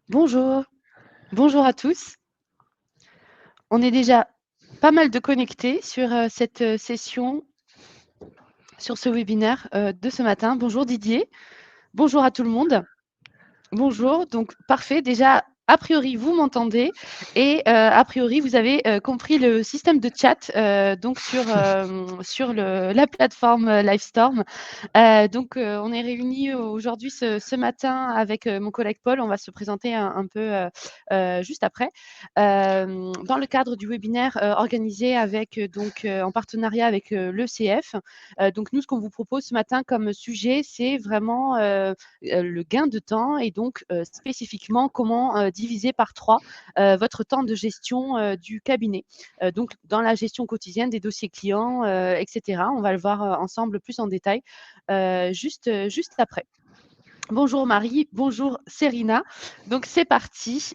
Bonjour, bonjour à tous. On est déjà pas mal de connectés sur cette session, sur ce webinaire de ce matin. Bonjour Didier, bonjour à tout le monde. Bonjour, donc parfait. Déjà, a priori, vous m'entendez et a priori, vous avez compris le système de chat donc sur la plateforme Livestorm. Donc, on est réunis aujourd'hui ce matin avec mon collègue Paul. On va se présenter un peu juste après. Dans le cadre du webinaire organisé avec, en partenariat avec l'ECF. Donc, nous, ce qu'on vous propose ce matin comme sujet, c'est vraiment le gain de temps et donc spécifiquement comment diviser par 3 votre temps de gestion du cabinet. Donc, dans la gestion quotidienne des dossiers clients, etc. On va le voir ensemble plus en détail juste après. Bonjour Marie, bonjour Serena. Donc c'est parti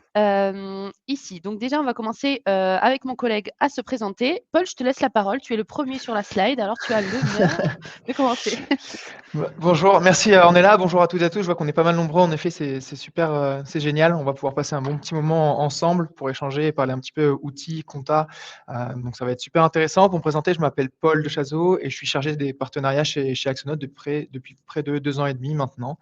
ici. Donc déjà, on va commencer avec mon collègue à se présenter. Paul, je te laisse la parole. Tu es le premier sur la slide, alors tu as l'honneur de commencer. Bonjour, merci Ornella, bonjour à toutes et à tous. Je vois qu'on est pas mal nombreux, en effet, c'est super, c'est génial. On va pouvoir passer un bon petit moment ensemble pour échanger et parler un petit peu outils, compta. Donc ça va être super intéressant. Pour me présenter, je m'appelle Paul de Chazeau et je suis chargé des partenariats chez Axonote depuis près de 2 ans et demi maintenant.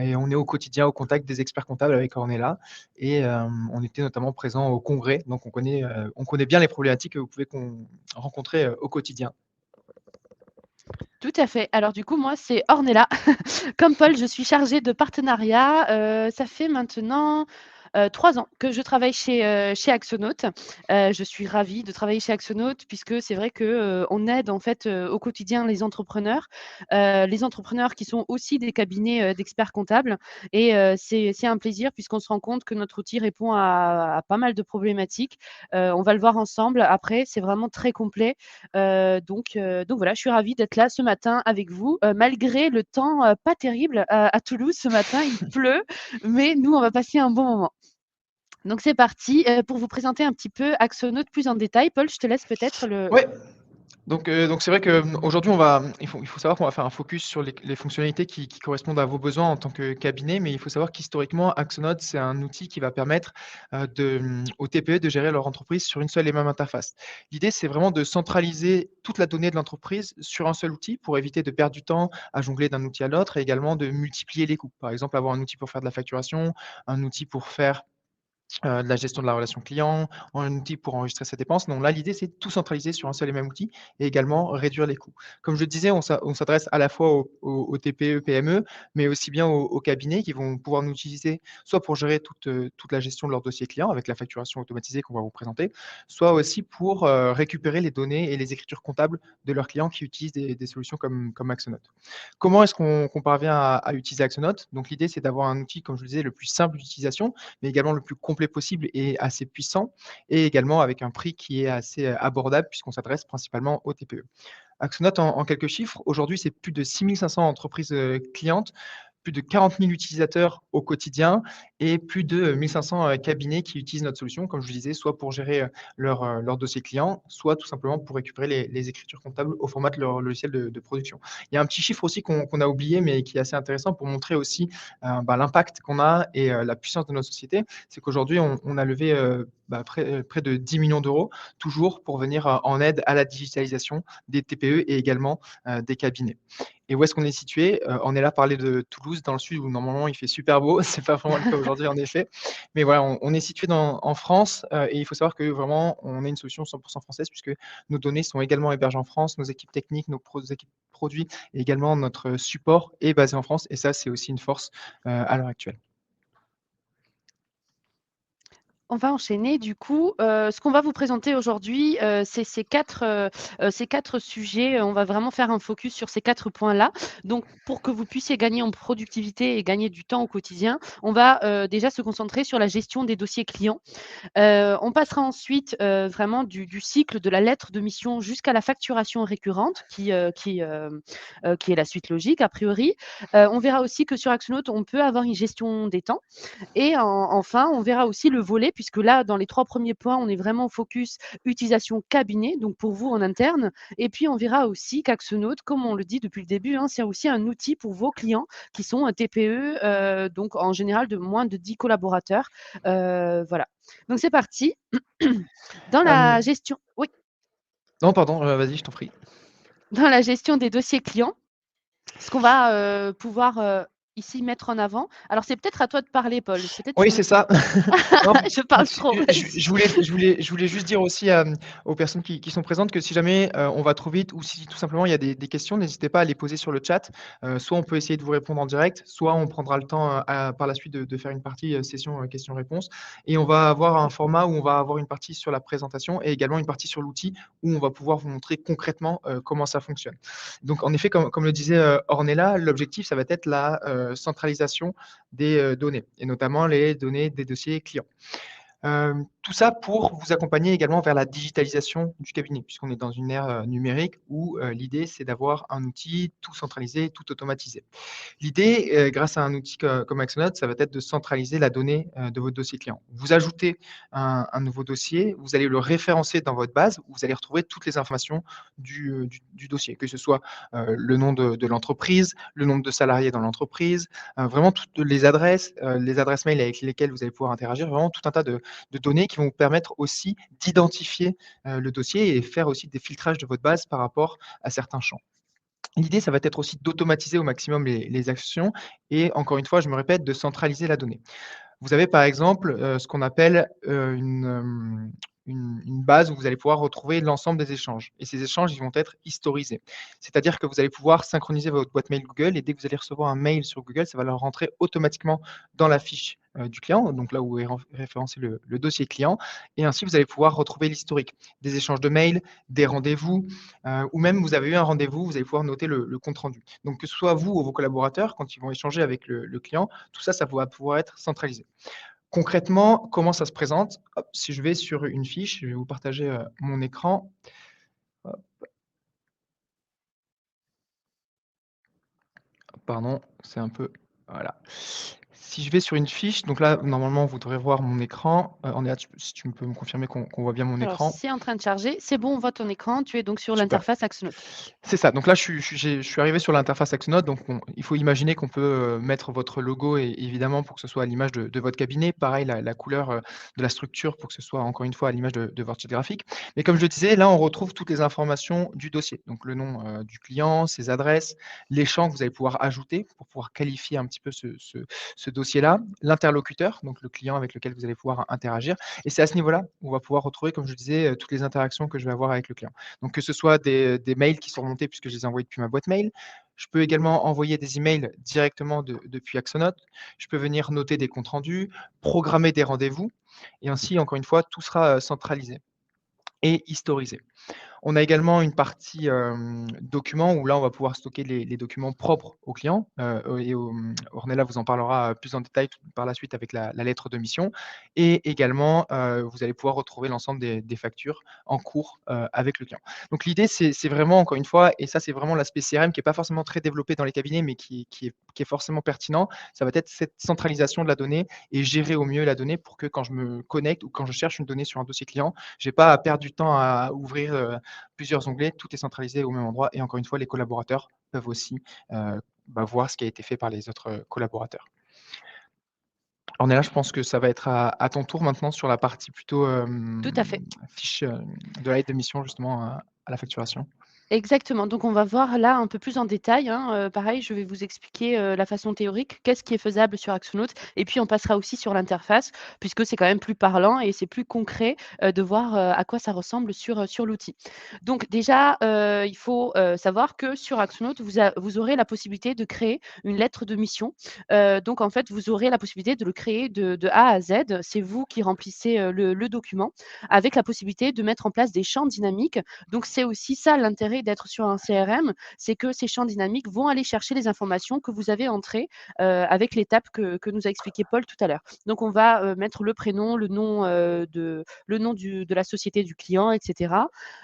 Et on est au quotidien au contact des experts comptables avec Ornella. Et on était notamment présent au congrès, donc on connaît bien les problématiques que vous pouvez rencontrer au quotidien. Tout à fait. Alors du coup, moi, c'est Ornella. Comme Paul, je suis chargée de partenariat. Ça fait maintenant 3 ans que je travaille chez Axonote. Je suis ravie de travailler chez Axonote puisque c'est vrai qu'on aide en fait au quotidien les entrepreneurs qui sont aussi des cabinets d'experts comptables. Et c'est un plaisir puisqu'on se rend compte que notre outil répond à pas mal de problématiques. On va le voir ensemble. Après, c'est vraiment très complet. Donc voilà, je suis ravie d'être là ce matin avec vous, malgré le temps pas terrible à Toulouse ce matin. Il pleut, mais nous, on va passer un bon moment. Donc c'est parti pour vous présenter un petit peu Axonote plus en détail. Paul, je te laisse peut-être le. Ouais, donc c'est vrai qu'aujourd'hui, il faut savoir qu'on va faire un focus sur les fonctionnalités qui correspondent à vos besoins en tant que cabinet, mais il faut savoir qu'historiquement, Axonote, c'est un outil qui va permettre aux TPE de gérer leur entreprise sur une seule et même interface. L'idée, c'est vraiment de centraliser toute la donnée de l'entreprise sur un seul outil pour éviter de perdre du temps à jongler d'un outil à l'autre et également de multiplier les coûts. Par exemple, avoir un outil pour faire de la facturation, un outil pour faire de la gestion de la relation client, un outil pour enregistrer ses dépenses. Donc là, l'idée, c'est de tout centraliser sur un seul et même outil et également réduire les coûts. Comme je le disais, on s'adresse à la fois aux TPE, PME, mais aussi bien aux cabinets qui vont pouvoir nous utiliser soit pour gérer toute la gestion de leur dossier client avec la facturation automatisée qu'on va vous présenter, soit aussi pour récupérer les données et les écritures comptables de leurs clients qui utilisent des solutions comme Axonote. Comment est-ce qu'on parvient à utiliser Axonote? Donc l'idée, c'est d'avoir un outil, comme je le disais, le plus simple d'utilisation, mais également le plus complet possible et assez puissant, et également avec un prix qui est assez abordable puisqu'on s'adresse principalement aux TPE. Axonote, en quelques chiffres, aujourd'hui, c'est plus de 6500 entreprises clientes, plus de 40 000 utilisateurs au quotidien et plus de 1500 cabinets qui utilisent notre solution, comme je le disais, soit pour gérer leur dossier client, soit tout simplement pour récupérer les écritures comptables au format de leur logiciel de production. Il y a un petit chiffre aussi qu'on a oublié, mais qui est assez intéressant pour montrer aussi l'impact qu'on a et la puissance de notre société. C'est qu'aujourd'hui, on a levé près de 10 millions d'euros, toujours pour venir en aide à la digitalisation des TPE et également des cabinets. Et où est-ce qu'on est situé? On est là parler de Toulouse, dans le sud, où normalement il fait super beau. C'est pas vraiment le cas aujourd'hui, en effet. Mais voilà, on est situé en France et il faut savoir que vraiment, on est une solution 100% française puisque nos données sont également hébergées en France, nos équipes techniques, nos équipes produits et également notre support est basé en France. Et ça, c'est aussi une force à l'heure actuelle. On va enchaîner du coup. Ce qu'on va vous présenter aujourd'hui, c'est ces 4 sujets. On va vraiment faire un focus sur ces 4 points-là. Donc, pour que vous puissiez gagner en productivité et gagner du temps au quotidien, on va déjà se concentrer sur la gestion des dossiers clients. On passera ensuite vraiment du cycle de la lettre de mission jusqu'à la facturation récurrente, qui est la suite logique a priori. On verra aussi que sur Axonote, on peut avoir une gestion des temps. Et enfin, on verra aussi le volet puisque là, dans les 3 premiers points, on est vraiment focus utilisation cabinet, donc pour vous en interne. Et puis, on verra aussi qu'Axonote, comme on le dit depuis le début, hein, c'est aussi un outil pour vos clients qui sont un TPE, donc en général de moins de 10 collaborateurs. Voilà. Donc, c'est parti. Dans la gestion, oui, Non, pardon, vas-y, je t'en prie. dans la gestion des dossiers clients, ce qu'on va pouvoir ici mettre en avant. Alors, c'est peut-être à toi de parler, Paul. Peut-être tu Oui, veux. c'est ça. Non, Je parle trop. je voulais juste dire aussi aux personnes qui sont présentes que si jamais on va trop vite ou si tout simplement il y a des questions, n'hésitez pas à les poser sur le chat. Soit on peut essayer de vous répondre en direct, soit on prendra le temps par la suite de faire une partie session questions-réponses. Et on va avoir un format où on va avoir une partie sur la présentation et également une partie sur l'outil où on va pouvoir vous montrer concrètement comment ça fonctionne. Donc en effet, comme le disait Ornella, l'objectif, ça va être la centralisation des données et notamment les données des dossiers clients. Tout ça pour vous accompagner également vers la digitalisation du cabinet, puisqu'on est dans une ère numérique où l'idée, c'est d'avoir un outil tout centralisé, tout automatisé. L'idée, grâce à un outil comme Axonote, ça va être de centraliser la donnée de votre dossier client. Vous ajoutez un nouveau dossier, vous allez le référencer dans votre base, où vous allez retrouver toutes les informations du dossier, que ce soit le nom de l'entreprise, le nombre de salariés dans l'entreprise, vraiment toutes les adresses mail avec lesquelles vous allez pouvoir interagir, vraiment tout un tas de données qui vont vous permettre aussi d'identifier le dossier et faire aussi des filtrages de votre base par rapport à certains champs. L'idée, ça va être aussi d'automatiser au maximum les actions et encore une fois, je me répète, de centraliser la donnée. Vous avez par exemple, ce qu'on appelle, une base où vous allez pouvoir retrouver l'ensemble des échanges et ces échanges, ils vont être historisés. C'est-à-dire que vous allez pouvoir synchroniser votre boîte mail Google et dès que vous allez recevoir un mail sur Google, ça va leur rentrer automatiquement dans la fiche, du client, donc là où est référencé le dossier client et ainsi vous allez pouvoir retrouver l'historique des échanges de mails, des rendez-vous, ou même vous avez eu un rendez-vous, vous allez pouvoir noter le compte rendu. Donc que ce soit vous ou vos collaborateurs, quand ils vont échanger avec le client, tout ça, ça va pouvoir être centralisé. Concrètement, comment ça se présente? Hop, si je vais sur une fiche, je vais vous partager, mon écran. Hop, pardon, c'est un peu voilà. Si je vais sur une fiche, donc là, normalement, vous devrez voir mon écran. Ornéa, si tu peux me confirmer qu'on voit bien mon Alors, écran? c'est en train de charger. C'est bon, on voit ton écran. Tu es donc sur Super. l'interface Axonote. C'est ça. Donc là, je suis arrivé sur l'interface Axonote. Donc, il faut imaginer qu'on peut mettre votre logo et évidemment pour que ce soit à l'image de votre cabinet. Pareil, la couleur de la structure pour que ce soit encore une fois à l'image de votre site graphique. Mais comme je le disais, là, on retrouve toutes les informations du dossier. Donc, le nom du client, ses adresses, les champs que vous allez pouvoir ajouter pour pouvoir qualifier un petit peu ce dossier-là, l'interlocuteur, donc le client avec lequel vous allez pouvoir interagir. Et c'est à ce niveau-là où on va pouvoir retrouver, comme je disais, toutes les interactions que je vais avoir avec le client. Donc que ce soit des mails qui sont remontés puisque je les ai envoyés depuis ma boîte mail. Je peux également envoyer des emails directement depuis Axonote. Je peux venir noter des comptes rendus, programmer des rendez-vous et ainsi, encore une fois, tout sera centralisé et historisé. On a également une partie documents où là, on va pouvoir stocker les documents propres aux clients. Ornella vous en parlera plus en détail par la suite avec la lettre de mission. Et également, vous allez pouvoir retrouver l'ensemble des factures en cours avec le client. Donc l'idée, c'est vraiment, encore une fois, et ça, c'est vraiment l'aspect CRM qui n'est pas forcément très développé dans les cabinets, mais qui est forcément pertinent. Ça va être cette centralisation de la donnée et gérer au mieux la donnée pour que quand je me connecte ou quand je cherche une donnée sur un dossier client, je n'ai pas à perdre du temps à ouvrir plusieurs onglets, tout est centralisé au même endroit et encore une fois, les collaborateurs peuvent aussi voir ce qui a été fait par les autres collaborateurs. Ornella, je pense que ça va être à ton tour maintenant sur la partie plutôt Tout à fait. fiche de la lettre de mission justement à la facturation. Exactement. Donc, on va voir là un peu plus en détail, hein. Pareil, je vais vous expliquer la façon théorique, qu'est-ce qui est faisable sur Axonote, et puis on passera aussi sur l'interface, puisque c'est quand même plus parlant et c'est plus concret de voir à quoi ça ressemble sur l'outil. Donc, déjà, il faut savoir que sur Axonote, vous aurez la possibilité de créer une lettre de mission. Donc, en fait, vous aurez la possibilité de le créer de A à Z. C'est vous qui remplissez le document, avec la possibilité de mettre en place des champs dynamiques. Donc, c'est aussi ça l'intérêt l'intérêt d'être sur un CRM, c'est que ces champs dynamiques vont aller chercher les informations que vous avez entrées avec l'étape que nous a expliqué Paul tout à l'heure. Donc, on va mettre le prénom, le nom, de la société du client, etc.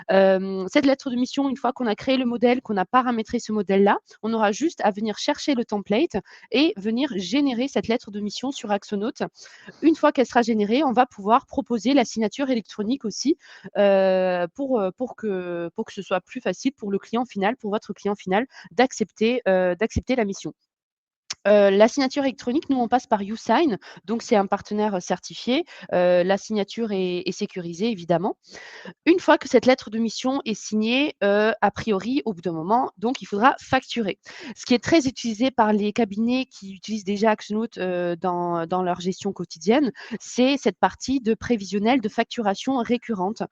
Cette lettre de mission, une fois qu'on a créé le modèle, qu'on a paramétré ce modèle-là, on aura juste à venir chercher le template et venir générer cette lettre de mission sur Axonote. Une fois qu'elle sera générée, on va pouvoir proposer la signature électronique aussi pour que ce soit plus facile pour le client final, pour votre client final, d'accepter la mission. La signature électronique, nous, on passe par YouSign, donc c'est un partenaire certifié. La signature est sécurisée, évidemment. Une fois que cette lettre de mission est signée, a priori, au bout d'un moment, donc il faudra facturer. Ce qui est très utilisé par les cabinets qui utilisent déjà Axonote dans leur gestion quotidienne, c'est cette partie de prévisionnel de facturation récurrente.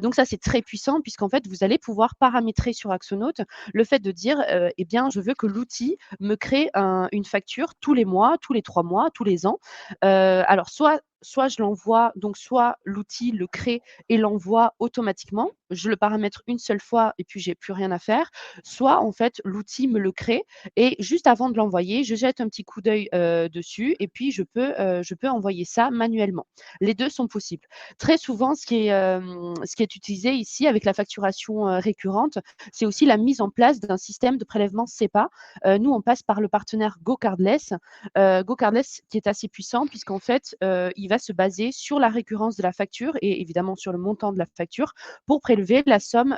Donc ça, c'est très puissant puisqu'en fait, vous allez pouvoir paramétrer sur Axonote le fait de dire, eh bien, je veux que l'outil me crée une facture tous les mois, tous les 3 mois, tous les ans. Alors soit je l'envoie, donc soit l'outil le crée et l'envoie automatiquement. Je le paramètre une seule fois et puis j'ai plus rien à faire. Soit en fait, l'outil me le crée et juste avant de l'envoyer, je jette un petit coup d'œil dessus et puis je peux envoyer ça manuellement. Les 2 sont possibles. Très souvent, ce qui est utilisé ici avec la facturation récurrente, c'est aussi la mise en place d'un système de prélèvement SEPA. Nous, on passe par le partenaire GoCardless. GoCardless qui est assez puissant puisqu'en fait, il va se baser sur la récurrence de la facture et évidemment sur le montant de la facture pour prélever la somme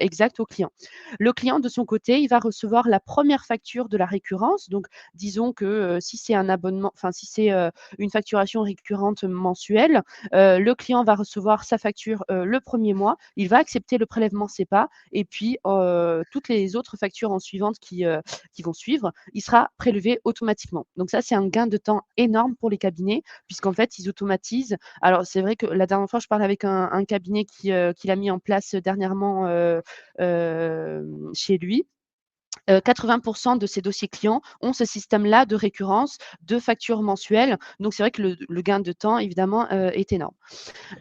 exacte au client. Le client, de son côté, il va recevoir la première facture de la récurrence. Donc, disons que si c'est un abonnement, enfin, si c'est une facturation récurrente mensuelle, le client va recevoir sa facture le premier mois. Il va accepter le prélèvement SEPA et puis toutes les autres factures en suivantes qui vont suivre, il sera prélevé automatiquement. Donc ça, c'est un gain de temps énorme pour les cabinets puisqu'en fait, ils automatisent. Alors, c'est vrai que la dernière fois, je parlais avec un cabinet qui l'a mis en place dernièrement chez lui. 80% de ces dossiers clients ont ce système-là de récurrence, de facture mensuelle. Donc, c'est vrai que le gain de temps, évidemment, est énorme.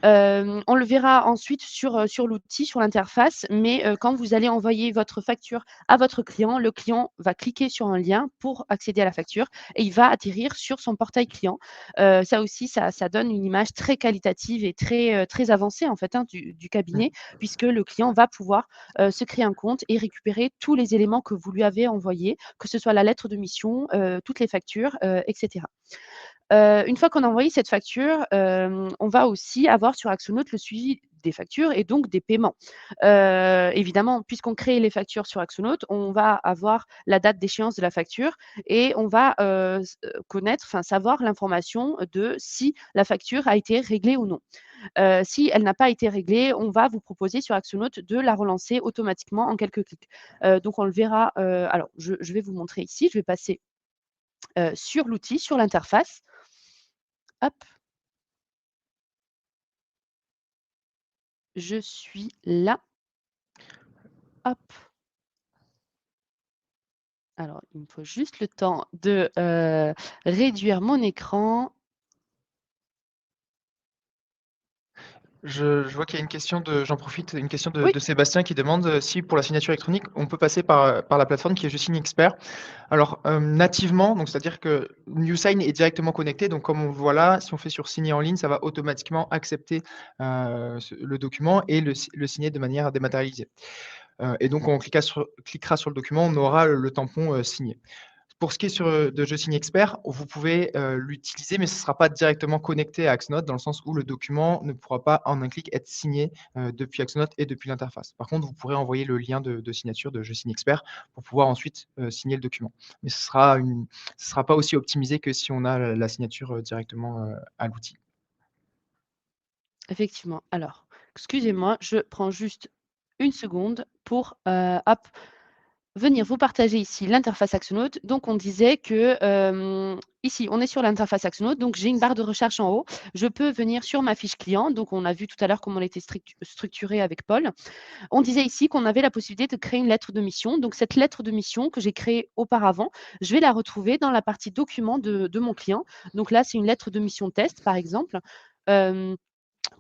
On le verra ensuite sur l'outil, sur l'interface, mais quand vous allez envoyer votre facture à votre client, le client va cliquer sur un lien pour accéder à la facture et il va atterrir sur son portail client. Ça aussi, ça donne une image très qualitative et très avancée en fait, du cabinet puisque le client va pouvoir se créer un compte et récupérer tous les éléments que vous lui avez envoyés, que ce soit la lettre de mission, toutes les factures, etc. Une fois qu'on a envoyé cette facture, on va aussi avoir sur Axonote le suivi des factures et donc des paiements. Évidemment, puisqu'on crée les factures sur Axonote, on va avoir la date d'échéance de la facture et on va savoir l'information de si la facture a été réglée ou non. Si elle n'a pas été réglée, on va vous proposer sur Axonote de la relancer automatiquement en quelques clics. Donc on le verra, alors je vais vous montrer ici, je vais passer sur l'outil, sur l'interface. Hop, je suis là. Hop. Alors, il me faut juste le temps de réduire mon écran. Je vois qu'il y a une question j'en profite, une question Oui, de Sébastien qui demande si pour la signature électronique, on peut passer par la plateforme qui est Je signe Expert. Alors, nativement, donc c'est-à-dire que NewSign est directement connecté, donc comme on le voit là, si on fait sur signer en ligne, ça va automatiquement accepter le document et le signer de manière dématérialisée. Et donc, on cliquera sur le document, on aura le tampon signé. Pour ce qui est de Je signe Expert, vous pouvez l'utiliser, mais ce ne sera pas directement connecté à Axonote dans le sens où le document ne pourra pas en un clic être signé depuis Axonote et depuis l'interface. Par contre, vous pourrez envoyer le lien de signature de Je signe Expert pour pouvoir ensuite signer le document. Mais ce sera pas aussi optimisé que si on a la signature directement à l'outil. effectivement. Alors, excusez-moi, je prends juste une seconde pour hop, venir vous partager ici l'interface Axonote. Donc, on disait que ici, on est sur l'interface Axonote. Donc, j'ai une barre de recherche en haut. Je peux venir sur ma fiche client. Donc, on a vu tout à l'heure comment elle était structurée avec Paul. On disait ici qu'on avait la possibilité de créer une lettre de mission. Donc, cette lettre de mission que j'ai créée auparavant, je vais la retrouver dans la partie document de mon client. Donc là, c'est une lettre de mission test, par exemple.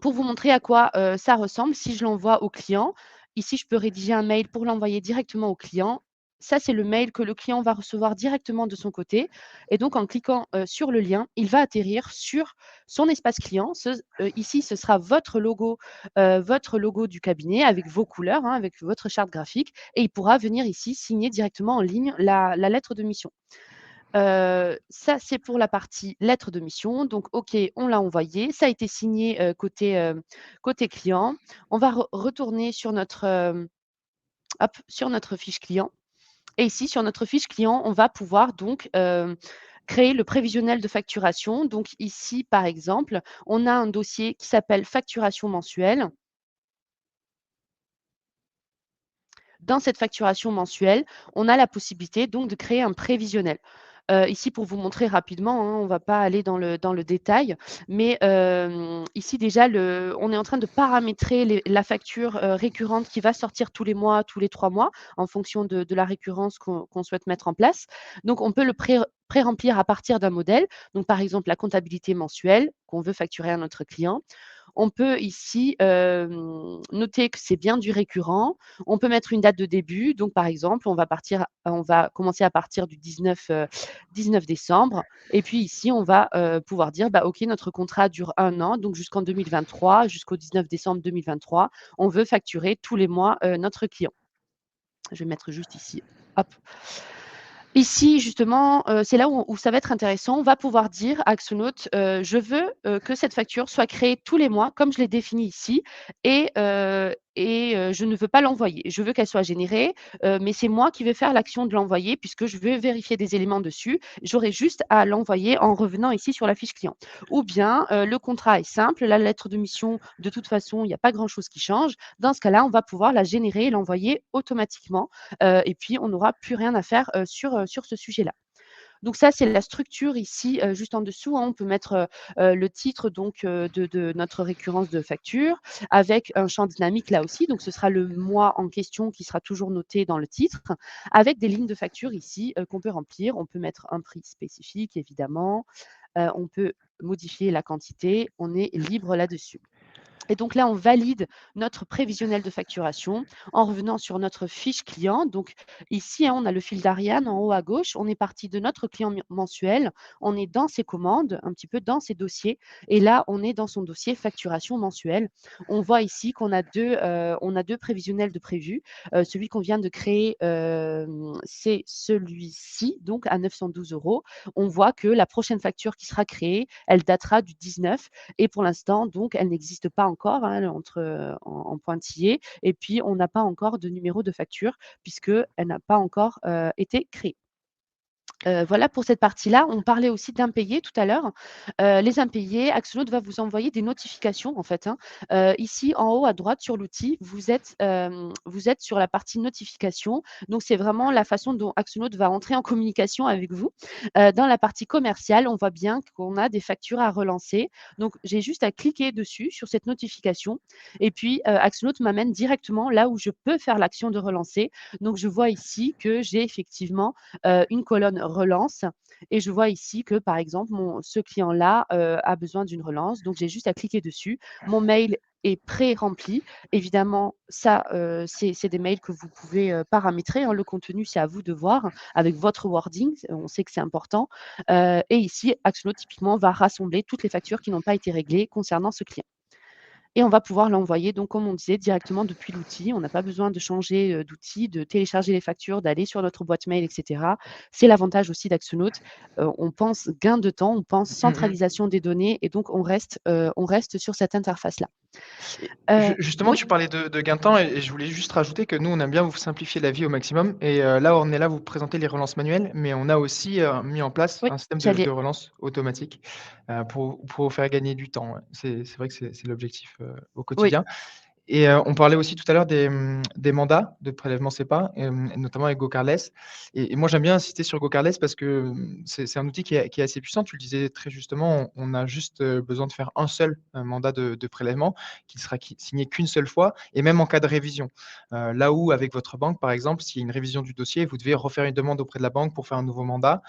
Pour vous montrer à quoi ça ressemble, si je l'envoie au client, Ici, je peux rédiger un mail pour l'envoyer directement au client. Ça, c'est le mail que le client va recevoir directement de son côté. Et donc, en cliquant sur le lien, il va atterrir sur son espace client. Ici, ce sera votre logo du cabinet avec vos couleurs, hein, avec votre charte graphique. Et il pourra venir ici signer directement en ligne la lettre de mission. Ça, c'est pour la partie lettre de mission. Donc, OK, on l'a envoyé. Ça a été signé côté client. On va retourner sur notre fiche client. Et ici, sur notre fiche client, on va pouvoir donc créer le prévisionnel de facturation. Donc ici, par exemple, on a un dossier qui s'appelle facturation mensuelle. Dans cette facturation mensuelle, on a la possibilité donc de créer un prévisionnel. Ici, pour vous montrer rapidement, hein, on ne va pas aller dans le détail, mais ici déjà, on est en train de paramétrer la facture récurrente qui va sortir tous les mois, tous les 3 mois, en fonction de la récurrence qu'on souhaite mettre en place. Donc, on peut le pré-remplir à partir d'un modèle. Donc, par exemple, la comptabilité mensuelle qu'on veut facturer à notre client. On peut ici noter que c'est bien du récurrent. On peut mettre une date de début. Donc, par exemple, on va commencer à partir du 19 décembre. Et puis ici, on va pouvoir dire, bah, OK, notre contrat dure 1 an, donc jusqu'en 2023, jusqu'au 19 décembre 2023, on veut facturer tous les mois notre client. Je vais mettre juste ici. Hop. Ici, justement, c'est là où ça va être intéressant. On va pouvoir dire à Axonote, je veux que cette facture soit créée tous les mois, comme je l'ai défini ici, et je ne veux pas l'envoyer. Je veux qu'elle soit générée, mais c'est moi qui vais faire l'action de l'envoyer puisque je vais vérifier des éléments dessus. J'aurai juste à l'envoyer en revenant ici sur la fiche client. Ou bien, le contrat est simple, la lettre de mission, de toute façon, il n'y a pas grand-chose qui change. Dans ce cas-là, on va pouvoir la générer et l'envoyer automatiquement. Et puis, on n'aura plus rien à faire sur ce sujet-là. Donc ça, c'est la structure ici, juste en dessous, hein. On peut mettre le titre donc de notre récurrence de facture avec un champ dynamique là aussi. Donc ce sera le mois en question qui sera toujours noté dans le titre avec des lignes de facture ici qu'on peut remplir. On peut mettre un prix spécifique, évidemment. On peut modifier la quantité. On est libre là-dessus. Et donc là, on valide notre prévisionnel de facturation en revenant sur notre fiche client. Donc ici, hein, on a le fil d'Ariane en haut à gauche. On est parti de notre client mensuel. On est dans ses commandes, un petit peu dans ses dossiers. Et là, on est dans son dossier facturation mensuelle. On voit ici qu'on a deux prévisionnels de prévu. Celui qu'on vient de créer, c'est celui-ci, donc à 912 euros. On voit que la prochaine facture qui sera créée, elle datera du 19 et pour l'instant, donc, elle n'existe pas encore hein, en pointillé. Et puis, on n'a pas encore de numéro de facture puisqu'elle n'a pas encore été créée. Voilà pour cette partie-là. On parlait aussi d'impayés tout à l'heure. Les impayés, Axolotl va vous envoyer des notifications en fait, hein. Ici en haut à droite sur l'outil, vous êtes sur la partie notification. Donc c'est vraiment la façon dont Axolotl va entrer en communication avec vous. Dans la partie commerciale, on voit bien qu'on a des factures à relancer. Donc j'ai juste à cliquer dessus sur cette notification et puis Axolotl m'amène directement là où je peux faire l'action de relancer. Donc je vois ici que j'ai effectivement une colonne relance et je vois ici que, par exemple, ce client-là a besoin d'une relance. Donc, j'ai juste à cliquer dessus. Mon mail est pré-rempli. Évidemment, ça, c'est des mails que vous pouvez paramétrer, hein. Le contenu, c'est à vous de voir avec votre wording. On sait que c'est important. Et ici, Axolotl, typiquement, va rassembler toutes les factures qui n'ont pas été réglées concernant ce client. Et on va pouvoir l'envoyer, donc, comme on disait, directement depuis l'outil. On n'a pas besoin de changer d'outil, de télécharger les factures, d'aller sur notre boîte mail, etc. C'est l'avantage aussi d'Axonote. On pense gain de temps, on pense Mmh. centralisation des données et donc on reste sur cette interface-là. Et justement, Oui, tu parlais de gain de temps et je voulais juste rajouter que nous, on aime bien vous simplifier la vie au maximum et là, on est là, vous présenter les relances manuelles, mais on a aussi, mis en place oui, un système de j'allais relance automatique, pour vous faire gagner du temps, ouais. C'est vrai que c'est l'objectif, au oui. quotidien. Et on parlait aussi tout à l'heure des mandats de prélèvement SEPA, notamment avec GoCarless. Et moi, j'aime bien insister sur GoCarless parce que, c'est un outil qui est assez puissant. Tu le disais très justement, on a juste, besoin de faire un seul, mandat de prélèvement qui ne sera signé qu'une seule fois et même en cas de révision. Là où avec votre banque, par exemple, s'il y a une révision du dossier, vous devez refaire une demande auprès de la banque pour faire un nouveau mandat,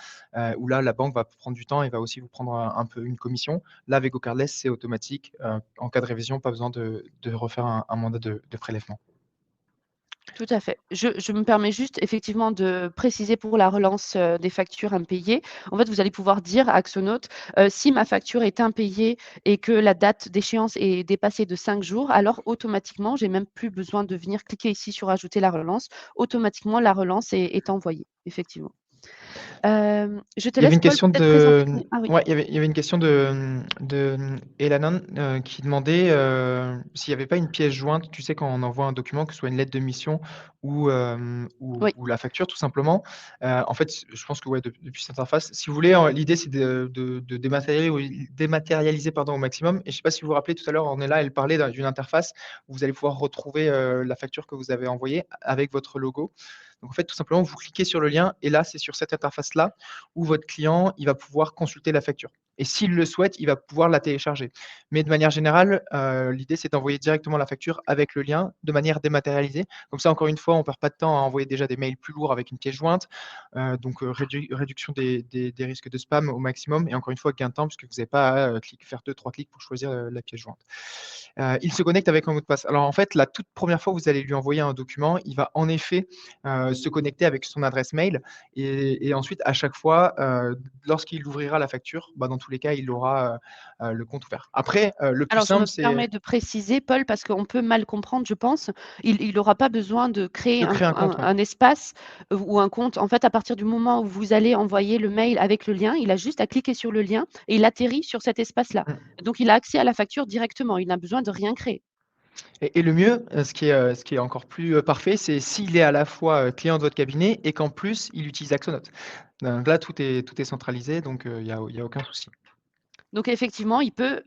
où là, la banque va prendre du temps et va aussi vous prendre un peu une commission. Là, avec GoCardless, c'est automatique. En cas de révision, pas besoin de refaire un mandat de prélèvement. Tout à fait. Je me permets juste effectivement de préciser pour la relance, des factures impayées. En fait, vous allez pouvoir dire à Axonote, si ma facture est impayée et que la date d'échéance est dépassée de 5 jours, alors automatiquement, j'ai même plus besoin de venir cliquer ici sur ajouter la relance. Automatiquement, la relance est envoyée, effectivement. Je te Il y avait laisse une Paul question peut-être présenter de ton ah oui. ouais, il y avait une question de Elanon, qui demandait, s'il n'y avait pas une pièce jointe, tu sais, quand on envoie un document, que ce soit une lettre de mission ou, Oui. ou la facture tout simplement. En fait, je pense que ouais, depuis cette interface, si vous voulez, l'idée c'est de dématérialiser pardon, au maximum. Et je ne sais pas si vous vous rappelez tout à l'heure, Ornella, elle parlait d'une interface où vous allez pouvoir retrouver, la facture que vous avez envoyée avec votre logo. Donc en fait, tout simplement, vous cliquez sur le lien et là, c'est sur cette interface-là où votre client, il va pouvoir consulter la facture. Et s'il le souhaite, il va pouvoir la télécharger. Mais de manière générale, l'idée, c'est d'envoyer directement la facture avec le lien de manière dématérialisée. Comme ça, encore une fois, on ne perd pas de temps à envoyer déjà des mails plus lourds avec une pièce jointe. Donc, réduction des risques de spam au maximum. Et encore une fois, gain de temps, puisque vous n'avez pas à faire 2-3 clics pour choisir la pièce jointe. Il se connecte avec un mot de passe. Alors, en fait, la toute première fois que vous allez lui envoyer un document, il va en effet se connecter avec son adresse mail. Et ensuite, à chaque fois, lorsqu'il ouvrira la facture, bah, dans tous les cas, il aura le compte ouvert. Après, le plus Alors, je me simple, c'est permets de préciser, Paul, parce qu'on peut mal comprendre, je pense. Il aura pas besoin de créer de créer un compte. Ouais. un espace, ou un compte. En fait, à partir du moment où vous allez envoyer le mail avec le lien, il a juste à cliquer sur le lien et il atterrit sur cet espace-là. Mm. Donc, il a accès à la facture directement. Il n'a besoin de rien créer. Et le mieux, ce qui est encore plus parfait, c'est s'il est à la fois client de votre cabinet et qu'en plus, il utilise Axonote. Donc là, tout est centralisé, donc il y a aucun souci. Donc, effectivement, il peut,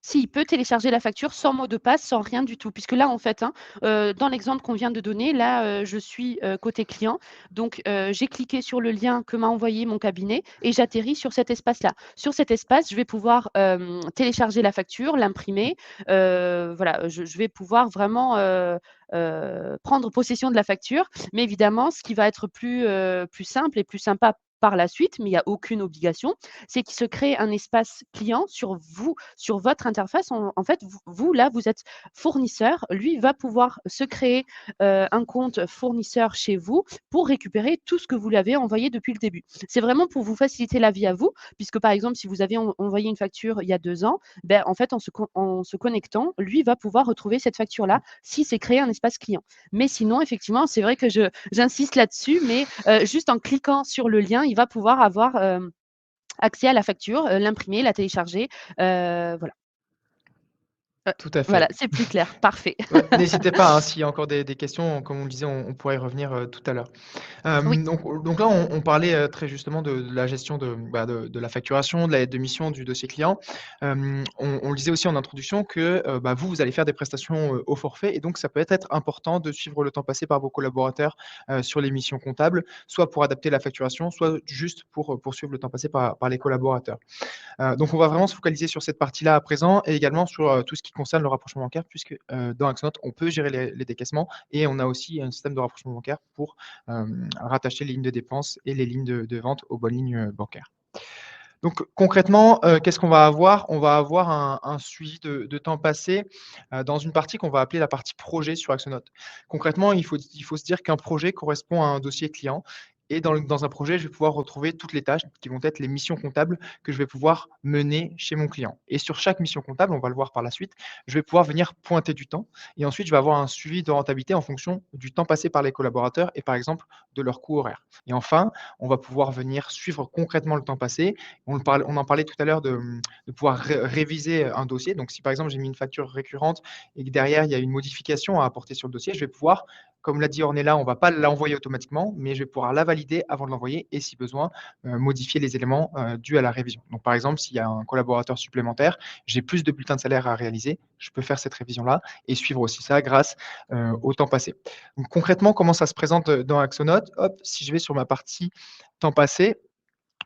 s'il peut télécharger la facture sans mot de passe, sans rien du tout. Puisque là, en fait, hein, dans l'exemple qu'on vient de donner, là, je suis, côté client. Donc, j'ai cliqué sur le lien que m'a envoyé mon cabinet et j'atterris sur cet espace-là. Sur cet espace, je vais pouvoir, télécharger la facture, l'imprimer. Voilà, je vais pouvoir vraiment, prendre possession de la facture. Mais évidemment, ce qui va être plus simple et plus sympa par la suite, mais il y a aucune obligation, c'est qu'il se crée un espace client sur vous, sur votre interface. En fait, vous, là, vous êtes fournisseur. Lui va pouvoir se créer un compte fournisseur chez vous pour récupérer tout ce que vous lui avez envoyé depuis le début. C'est vraiment pour vous faciliter la vie à vous, puisque par exemple, si vous avez envoyé une facture il y a 2 ans, ben, en fait, en se connectant, lui va pouvoir retrouver cette facture-là si c'est créé un espace client. Mais sinon, effectivement, c'est vrai que j'insiste là-dessus, mais juste en cliquant sur le lien, il va pouvoir avoir accès à la facture, l'imprimer, la télécharger, voilà. Heu, Tout à voilà, fait. c'est plus clair, parfait. Ouais, n'hésitez pas, hein, s'il y a encore des questions, comme on le disait, on pourra y revenir tout à l'heure. Oui. Donc là, on parlait, très justement de la gestion de la facturation, de la lettre de mission, du dossier client. On le disait aussi en introduction que, vous allez faire des prestations, au forfait et donc ça peut être important de suivre le temps passé par vos collaborateurs, sur les missions comptables, soit pour adapter la facturation, soit juste pour suivre le temps passé par les collaborateurs. Donc on va vraiment se focaliser sur cette partie-là à présent et également sur, tout ce qui concerne le rapprochement bancaire puisque, dans Axonote, on peut gérer les décaissements et on a aussi un système de rapprochement bancaire pour, rattacher les lignes de dépenses et les lignes de vente aux bonnes lignes, bancaires. Donc concrètement, qu'est-ce qu'on va avoir? On va avoir un suivi de temps passé, dans une partie qu'on va appeler la partie projet sur Axonote. Concrètement, il faut se dire qu'un projet correspond à un dossier client et dans un projet, je vais pouvoir retrouver toutes les tâches qui vont être les missions comptables que je vais pouvoir mener chez mon client et sur chaque mission comptable, on va le voir par la suite, je vais pouvoir venir pointer du temps et ensuite je vais avoir un suivi de rentabilité en fonction du temps passé par les collaborateurs et par exemple de leur coût horaire. Et enfin, on va pouvoir venir suivre concrètement le temps passé. On en parlait tout à l'heure de pouvoir réviser un dossier. Donc, si par exemple j'ai mis une facture récurrente et que derrière il y a une modification à apporter sur le dossier, je vais pouvoir, comme l'a dit Ornella, on ne va pas l'envoyer automatiquement, mais je vais pouvoir la valider avant de l'envoyer et si besoin, modifier les éléments dus à la révision. Donc, par exemple, s'il y a un collaborateur supplémentaire, j'ai plus de bulletins de salaire à réaliser, je peux faire cette révision-là et suivre aussi ça grâce au temps passé. Donc, concrètement, comment ça se présente dans Axonote? Hop, si je vais sur ma partie temps passé,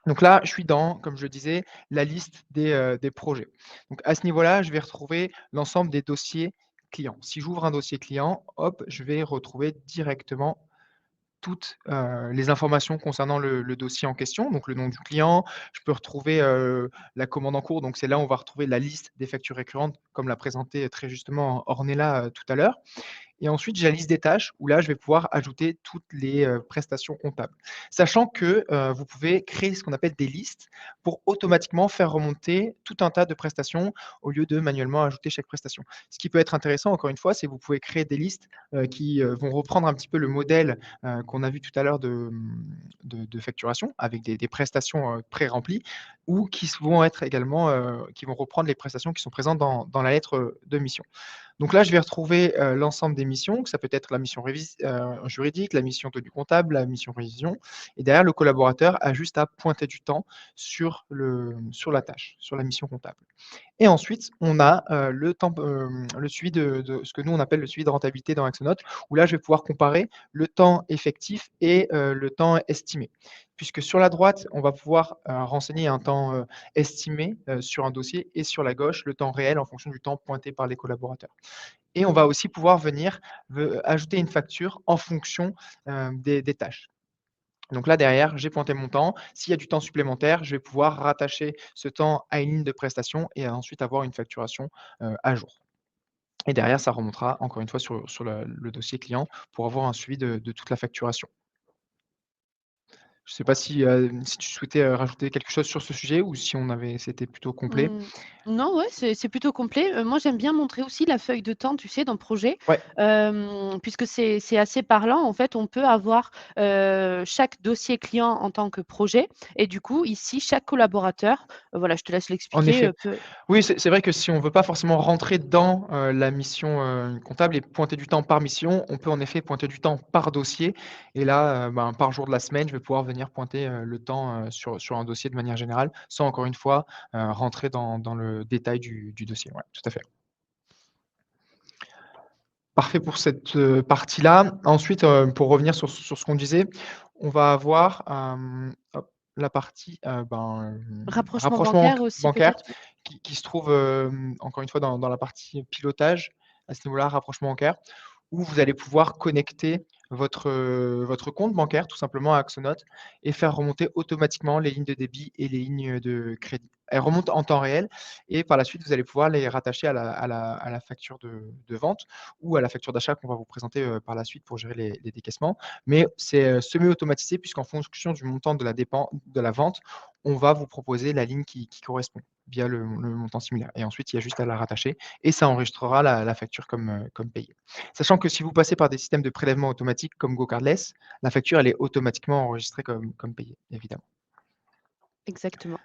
donc là, je suis dans, comme je le disais, la liste des projets. Donc à ce niveau-là, je vais retrouver l'ensemble des dossiers clients. Si j'ouvre un dossier client, hop, je vais retrouver directement toutes, les informations concernant le dossier en question, donc le nom du client. Je peux retrouver, la commande en cours, donc c'est là où on va retrouver la liste des factures récurrentes, comme l'a présenté très justement Ornella, tout à l'heure. Et ensuite, j'ai la liste des tâches où là, je vais pouvoir ajouter toutes les prestations comptables. Sachant que vous pouvez créer ce qu'on appelle des listes pour automatiquement faire remonter tout un tas de prestations au lieu de manuellement ajouter chaque prestation. Ce qui peut être intéressant, encore une fois, c'est que vous pouvez créer des listes qui vont reprendre un petit peu le modèle qu'on a vu tout à l'heure de facturation avec des prestations pré-remplies ou qui vont être également, qui vont reprendre les prestations qui sont présentes dans la lettre de mission. Donc là, je vais retrouver l'ensemble des missions. Ça peut être la mission juridique, la mission tenue comptable, la mission révision. Et derrière, le collaborateur a juste à pointer du temps sur la tâche, sur la mission comptable. Et ensuite, on a le suivi de ce que nous, on appelle le suivi de rentabilité dans Axonote, où là, je vais pouvoir comparer le temps effectif et le temps estimé. Puisque sur la droite, on va pouvoir renseigner un temps estimé sur un dossier et sur la gauche, le temps réel en fonction du temps pointé par les collaborateurs. Et on va aussi pouvoir venir ajouter une facture en fonction des tâches. Donc là, derrière, j'ai pointé mon temps. S'il y a du temps supplémentaire, je vais pouvoir rattacher ce temps à une ligne de prestation et ensuite avoir une facturation à jour. Et derrière, ça remontera encore une fois sur le dossier client pour avoir un suivi de toute la facturation. Je ne sais pas si tu souhaitais rajouter quelque chose sur ce sujet ou si c'était plutôt complet. Mmh. Non, ouais, c'est plutôt complet. Moi, j'aime bien montrer aussi la feuille de temps, tu sais, dans le projet, Ouais. puisque c'est assez parlant. En fait, on peut avoir, chaque dossier client en tant que projet et du coup, ici, chaque collaborateur, voilà, je te laisse En l'expliquer, effet. peut Oui, c'est vrai que si on ne veut pas forcément rentrer dans la mission comptable et pointer du temps par mission, on peut en effet pointer du temps par dossier. Et là, ben, par jour de la semaine, je vais pouvoir venir pointer le temps sur un dossier de manière générale, sans encore une fois rentrer dans le détail du dossier. Ouais, tout à fait. Parfait pour cette partie-là. Ensuite, pour revenir sur ce qu'on disait, on va avoir hop, la partie rapprochement rapprochement bancaire aussi bancaire peut-être? qui se trouve encore une fois dans la partie pilotage, à ce niveau-là, rapprochement bancaire, où vous allez pouvoir connecter votre compte bancaire tout simplement à Axonote et faire remonter automatiquement les lignes de débit et les lignes de crédit. Elles remontent en temps réel et par la suite, vous allez pouvoir les rattacher à la facture de vente ou à la facture d'achat qu'on va vous présenter par la suite pour gérer les décaissements. Mais c'est semi-automatisé puisqu'en fonction du montant de la vente, on va vous proposer la ligne qui correspond via le montant similaire. Et ensuite, il y a juste à la rattacher et ça enregistrera la facture comme payée. Sachant que si vous passez par des systèmes de prélèvement automatique comme GoCardless, la facture, elle est automatiquement enregistrée comme payée, évidemment. Exactement.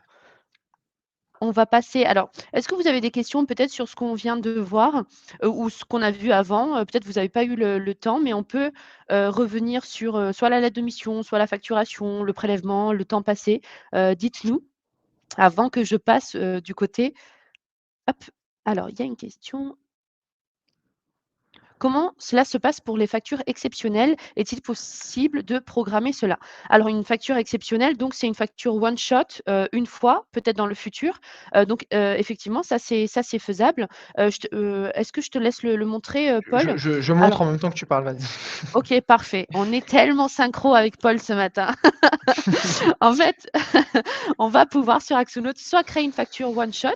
On va passer alors, est-ce que vous avez des questions peut-être sur ce qu'on vient de voir, ou ce qu'on a vu avant? Peut-être vous n'avez pas eu le temps, mais on peut, revenir sur, soit la lettre de mission, soit la facturation, le prélèvement, le temps passé. Dites-nous avant que je passe, du côté hop, alors il y a une question. Comment cela se passe pour les factures exceptionnelles? Est-il possible de programmer cela? Alors une facture exceptionnelle, donc c'est une facture one shot, une fois, peut-être dans le futur. Effectivement, ça c'est faisable. Est-ce que je te laisse le montrer, Paul? Je montre Alors en même temps que tu parles, vas-y. OK, parfait. On est tellement synchro avec Paul ce matin. En fait, on va pouvoir sur Axonote soit créer une facture one shot,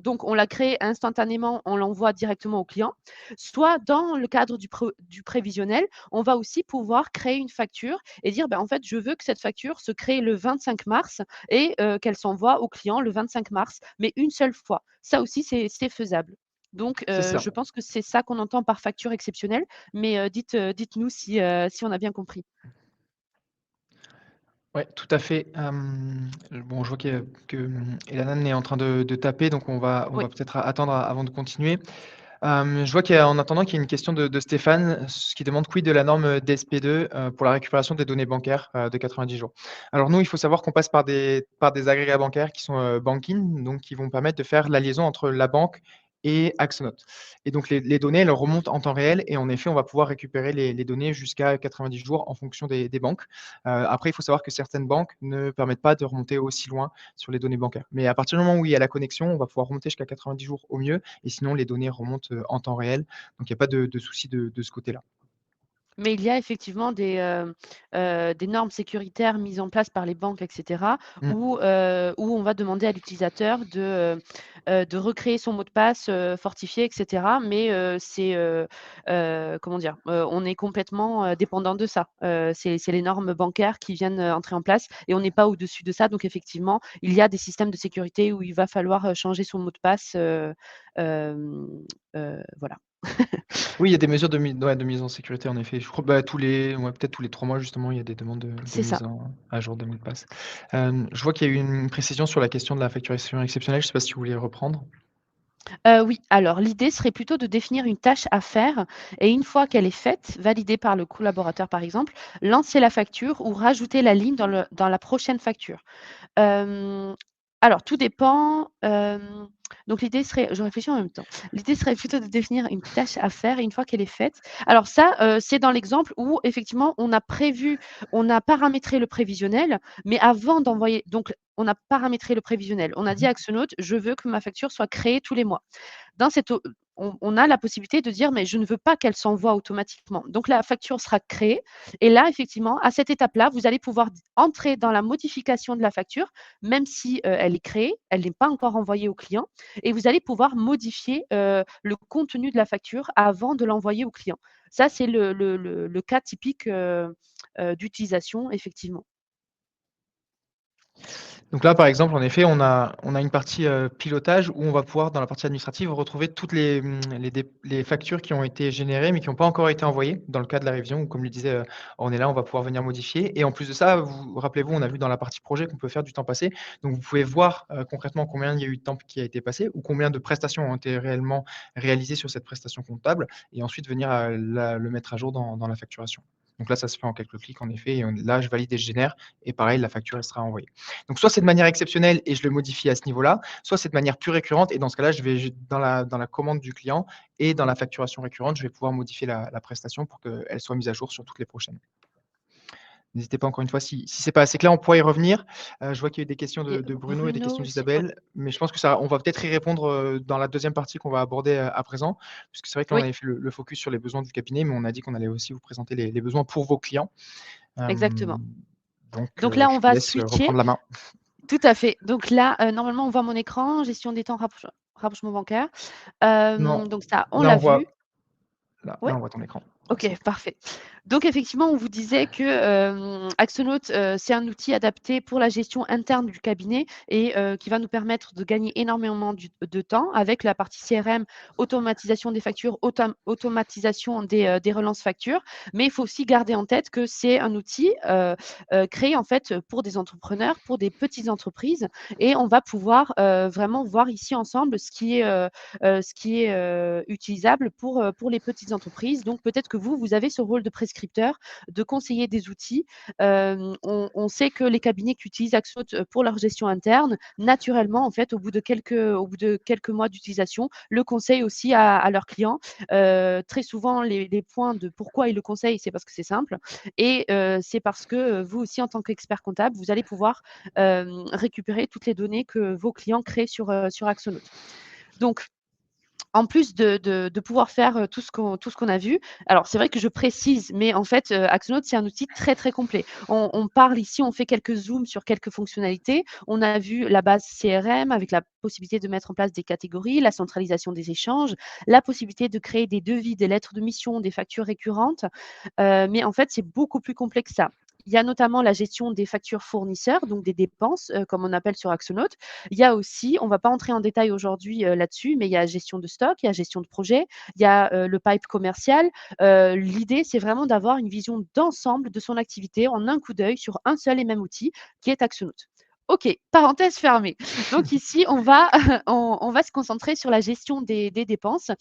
donc on la crée instantanément, on l'envoie directement au client, soit dans le cadre du prévisionnel, on va aussi pouvoir créer une facture et dire: «Ben, en fait, je veux que cette facture se crée le 25 mars et qu'elle s'envoie au client le 25 mars, mais une seule fois». Ça aussi, c'est faisable. Donc C'est ça. je pense que c'est ça qu'on entend par facture exceptionnelle, mais dites-nous si on a bien compris. Ouais, tout à fait. Bon, je vois que Elanan est en train de taper, donc on va Oui. peut-être attendre avant de continuer. Je vois qu'en attendant, qu'il y a une question de Stéphane, qui demande: «Quid de la norme DSP2 pour la récupération des données bancaires de 90 jours?» Alors nous, il faut savoir qu'on passe par des agrégats bancaires qui sont Bankin, donc qui vont permettre de faire la liaison entre la banque et Axonote. Et donc les données, elles remontent en temps réel et en effet, on va pouvoir récupérer les données jusqu'à 90 jours en fonction des banques. Après, il faut savoir que certaines banques ne permettent pas de remonter aussi loin sur les données bancaires. Mais à partir du moment où il y a la connexion, on va pouvoir remonter jusqu'à 90 jours au mieux et sinon les données remontent en temps réel. Donc il n'y a pas de souci de ce côté-là. Mais il y a effectivement des normes sécuritaires mises en place par les banques, et cetera, Mmh. où on va demander à l'utilisateur de recréer son mot de passe, fortifié, et cetera. Mais, comment dire? On est complètement, dépendant de ça. C'est les normes bancaires qui viennent, entrer en place et on n'est pas au-dessus de ça. Donc effectivement, il y a des systèmes de sécurité où il va falloir, changer son mot de passe, hem, voilà. Oui, il y a des mesures de mise en sécurité en effet. Je crois, bah, peut-être tous les 3 mois justement, il y a des demandes de C'est ça. mise à jour de mots de passe. Je vois qu'il y a eu une précision sur la question de la facturation exceptionnelle, je ne sais pas si vous voulez reprendre? Oui, alors l'idée serait plutôt de définir une tâche à faire et une fois qu'elle est faite, validée par le collaborateur par exemple, lancer la facture ou rajouter la ligne dans la prochaine facture. Hem, alors tout dépend, donc l'idée serait je réfléchis en même temps. L'idée serait plutôt de définir une tâche à faire et une fois qu'elle est faite alors ça, c'est dans l'exemple où effectivement on a paramétré le prévisionnel, mais avant d'envoyer donc on a paramétré le prévisionnel. On a dit Mmh. à Axonote: «Je veux que ma facture soit créée tous les mois». Dans cette o on a la possibilité de dire: «Mais je ne veux pas qu'elle s'envoie automatiquement». Donc la facture sera créée et là, effectivement, à cette étape-là, vous allez pouvoir d entrer dans la modification de la facture, même si, elle est créée, elle n'est pas encore envoyée au client et vous allez pouvoir modifier, le contenu de la facture avant de l'envoyer au client. Ça, c'est le cas typique, d'utilisation, effectivement. Donc là, par exemple, en effet, on a une partie, pilotage où on va pouvoir, dans la partie administrative, retrouver toutes les factures qui ont été générées, mais qui n'ont pas encore été envoyées, dans le cas de la révision où, comme je le disais, on est là, on va pouvoir venir modifier et en plus de ça, rappelez-vous, on a vu dans la partie projet qu'on peut faire du temps passé. Donc vous pouvez voir, concrètement combien il y a eu de temps qui a été passé ou combien de prestations ont été réellement réalisées sur cette prestation comptable et ensuite venir, le mettre à jour dans la facturation. Donc là, ça se fait en quelques clics en effet et là, je valide et je génère et pareil, la facture, elle sera envoyée. Donc soit c'est de manière exceptionnelle et je le modifie à ce niveau-là, soit c'est de manière plus récurrente et dans ce cas-là, je dans la commande du client et dans la facturation récurrente, je vais pouvoir modifier la prestation pour qu'elle soit mise à jour sur toutes les prochaines. N'hésitez pas encore une fois, si c'est pas assez clair, on pourra y revenir. Je vois qu'il y a eu des questions Et de Bruno et des Bruno questions aussi, ouais. d'Isabelle, mais je pense que ça on va peut-être y répondre, dans la deuxième partie qu'on va aborder, à présent. Puisque c'est vrai que là, on Oui, avait fait le focus sur les besoins du cabinet, mais on a dit qu'on allait aussi vous présenter les besoins pour vos clients. exactement. Hem, donc Donc là, je on vous va laisse, switcher. reprendre la main. Tout à fait. Donc là, normalement, on voit mon écran, gestion des temps, rapprochement bancaire. Non, Donc ça, on là l'a on voit vu. là Ouais? on voit ton écran. Donc OK, c'est bon. parfait. Donc effectivement, on vous disait que, Axonote, c'est un outil adapté pour la gestion interne du cabinet et qui va nous permettre de gagner énormément de temps avec la partie CRM, automatisation des factures, automatisation des relances factures. Mais il faut aussi garder en tête que c'est un outil, créé en fait, pour des entrepreneurs, pour des petites entreprises et on va pouvoir, vraiment voir ici ensemble ce qui est utilisable pour les petites entreprises. Donc peut-être que vous avez ce rôle de prescripteur, de conseiller des outils. On sait que les cabinets qui utilisent Axote, pour leur gestion interne, naturellement, en fait, au bout de quelques mois d'utilisation, le conseillent aussi à leurs clients. Très souvent, les points de pourquoi ils le conseillent, c'est parce que c'est simple et c'est parce que, vous aussi, en tant qu'expert comptable, vous allez pouvoir, récupérer toutes les données que vos clients créent sur Axonote. Donc en plus de pouvoir faire, tout ce qu'on a vu, alors c'est vrai que je précise, mais en fait, Axonote, c'est un outil très, très complet. On parle ici, on fait quelques zooms sur quelques fonctionnalités. On a vu la base CRM avec la possibilité de mettre en place des catégories, la centralisation des échanges, la possibilité de créer des devis, des lettres de mission, des factures récurrentes, mais en fait, c'est beaucoup plus complexe que ça. Il y a notamment la gestion des factures fournisseurs, donc des dépenses, comme on appelle sur Axonote. Il y a aussi, on ne va pas entrer en détail aujourd'hui, là-dessus, mais il y a gestion de stock, il y a gestion de projet, il y a, le pipe commercial. L'idée, c'est vraiment d'avoir une vision d'ensemble de son activité en un coup d'œil sur un seul et même outil qui est Axonote. OK, parenthèse fermée. Donc ici, on va on va se concentrer sur la gestion des dépenses.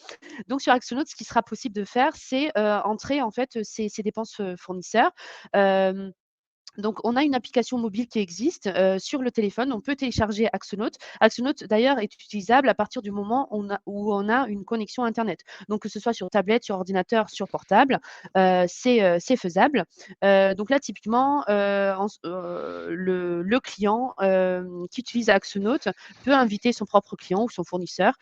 Donc sur Axonote, ce qui sera possible de faire, c'est, entrer en fait, ces dépenses, fournisseurs. Hem Donc, on a une application mobile qui existe sur le téléphone. On peut télécharger Axonote. Axonote, d'ailleurs, est utilisable à partir du moment où on a une connexion Internet. Donc, que ce soit sur tablette, sur ordinateur, sur portable, c'est faisable. Donc là, typiquement, le client qui utilise Axonote peut inviter son propre client ou son fournisseur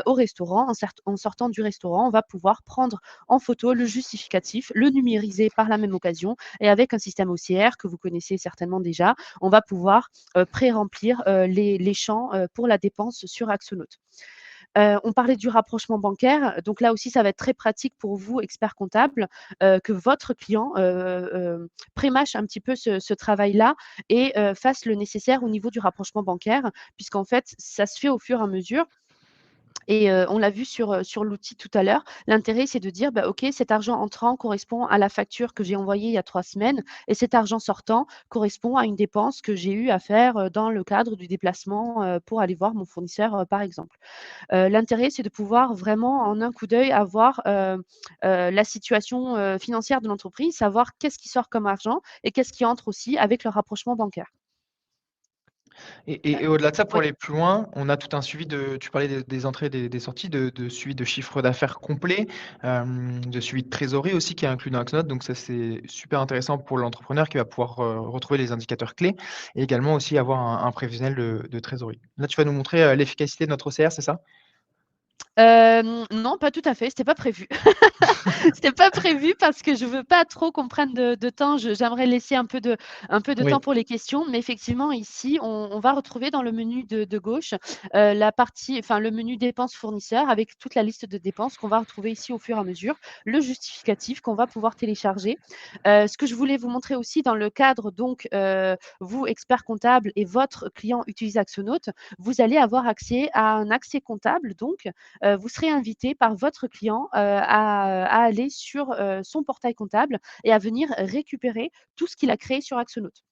au restaurant. En sortant du restaurant, on va pouvoir prendre en photo le justificatif, le numériser par la même occasion et avec un système OCR que vous connaissez certainement déjà, on va pouvoir pré-remplir les champs pour la dépense sur Axonote. On parlait du rapprochement bancaire. Donc là aussi, ça va être très pratique pour vous, experts comptables, que votre client prémâche un petit peu ce travail-là et fasse le nécessaire au niveau du rapprochement bancaire, puisqu'en fait, ça se fait au fur et à mesure. Et on l'a vu sur l'outil tout à l'heure. L'intérêt, c'est de dire: «Bah, OK, cet argent entrant correspond à la facture que j'ai envoyée il y a 3 semaines et cet argent sortant correspond à une dépense que j'ai eu à faire, dans le cadre du déplacement, pour aller voir mon fournisseur», par exemple. L'intérêt, c'est de pouvoir vraiment en un coup d'œil avoir, la situation, financière de l'entreprise, savoir qu'est-ce qui sort comme argent et qu'est-ce qui entre aussi avec le rapprochement bancaire. Et au-delà de ça, pour Oui. aller plus loin, on a tout un suivi tu parlais des entrées, des sorties, de suivi de chiffre d'affaires complet, de suivi de trésorerie aussi qui est inclus dans Axnote. Donc ça, c'est super intéressant pour l'entrepreneur qui va pouvoir, retrouver les indicateurs clés et également aussi avoir un prévisionnel de trésorerie. Là, tu vas nous montrer, l'efficacité de notre OCR, c'est ça? Non, pas tout à fait, c'était pas prévu. C'était pas prévu parce que je veux pas trop qu'on prenne de temps. J'aimerais laisser un peu de temps Oui. pour les questions, mais effectivement ici, on va retrouver dans le menu de gauche, le menu dépenses fournisseurs avec toute la liste de dépenses qu'on va retrouver ici au fur et à mesure, le justificatif qu'on va pouvoir télécharger. Ce que je voulais vous montrer aussi dans le cadre donc, vous experts comptables et votre client utilise Axonote, vous allez avoir accès à un accès comptable donc, vous serez invité par votre client à aller sur son portail comptable et à venir récupérer tout ce qu'il a créé sur Axonote.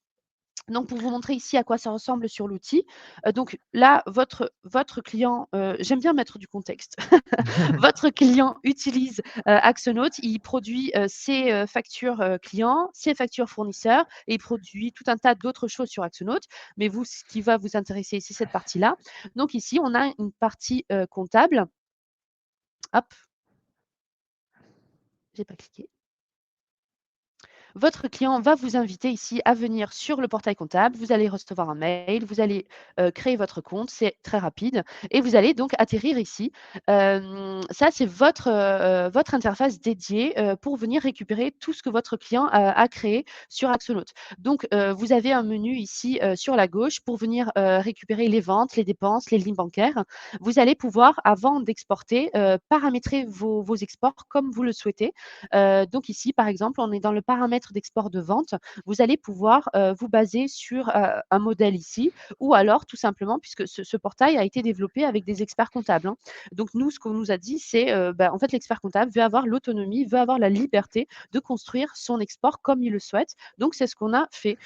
Donc pour vous montrer ici à quoi ça ressemble sur l'outil, donc là, votre client, j'aime bien mettre du contexte. Votre client utilise, Axonote, il produit, ses, factures, clients, ses factures fournisseurs et il produit tout un tas d'autres choses sur Axonote. Mais vous, ce qui va vous intéresser, c'est cette partie-là. Donc ici, on a une partie, comptable. Hop, j'ai pas cliqué. Votre client va vous inviter ici à venir sur le portail comptable. Vous allez recevoir un mail, vous allez créer votre compte, c'est très rapide et vous allez donc atterrir ici. Ça, c'est votre interface dédiée pour venir récupérer tout ce que votre client a créé sur Axonote. Donc, vous avez un menu ici sur la gauche pour venir récupérer les ventes, les dépenses, les lignes bancaires. Vous allez pouvoir, avant d'exporter, paramétrer vos exports comme vous le souhaitez. Donc ici, par exemple, on est dans le paramètre d'export de vente. Vous allez pouvoir vous baser sur un modèle ici ou alors tout simplement, puisque ce portail a été développé avec des experts comptables, hein. Donc nous, ce qu'on nous a dit, c'est en fait, l'expert comptable veut avoir l'autonomie, veut avoir la liberté de construire son export comme il le souhaite. Donc c'est ce qu'on a fait.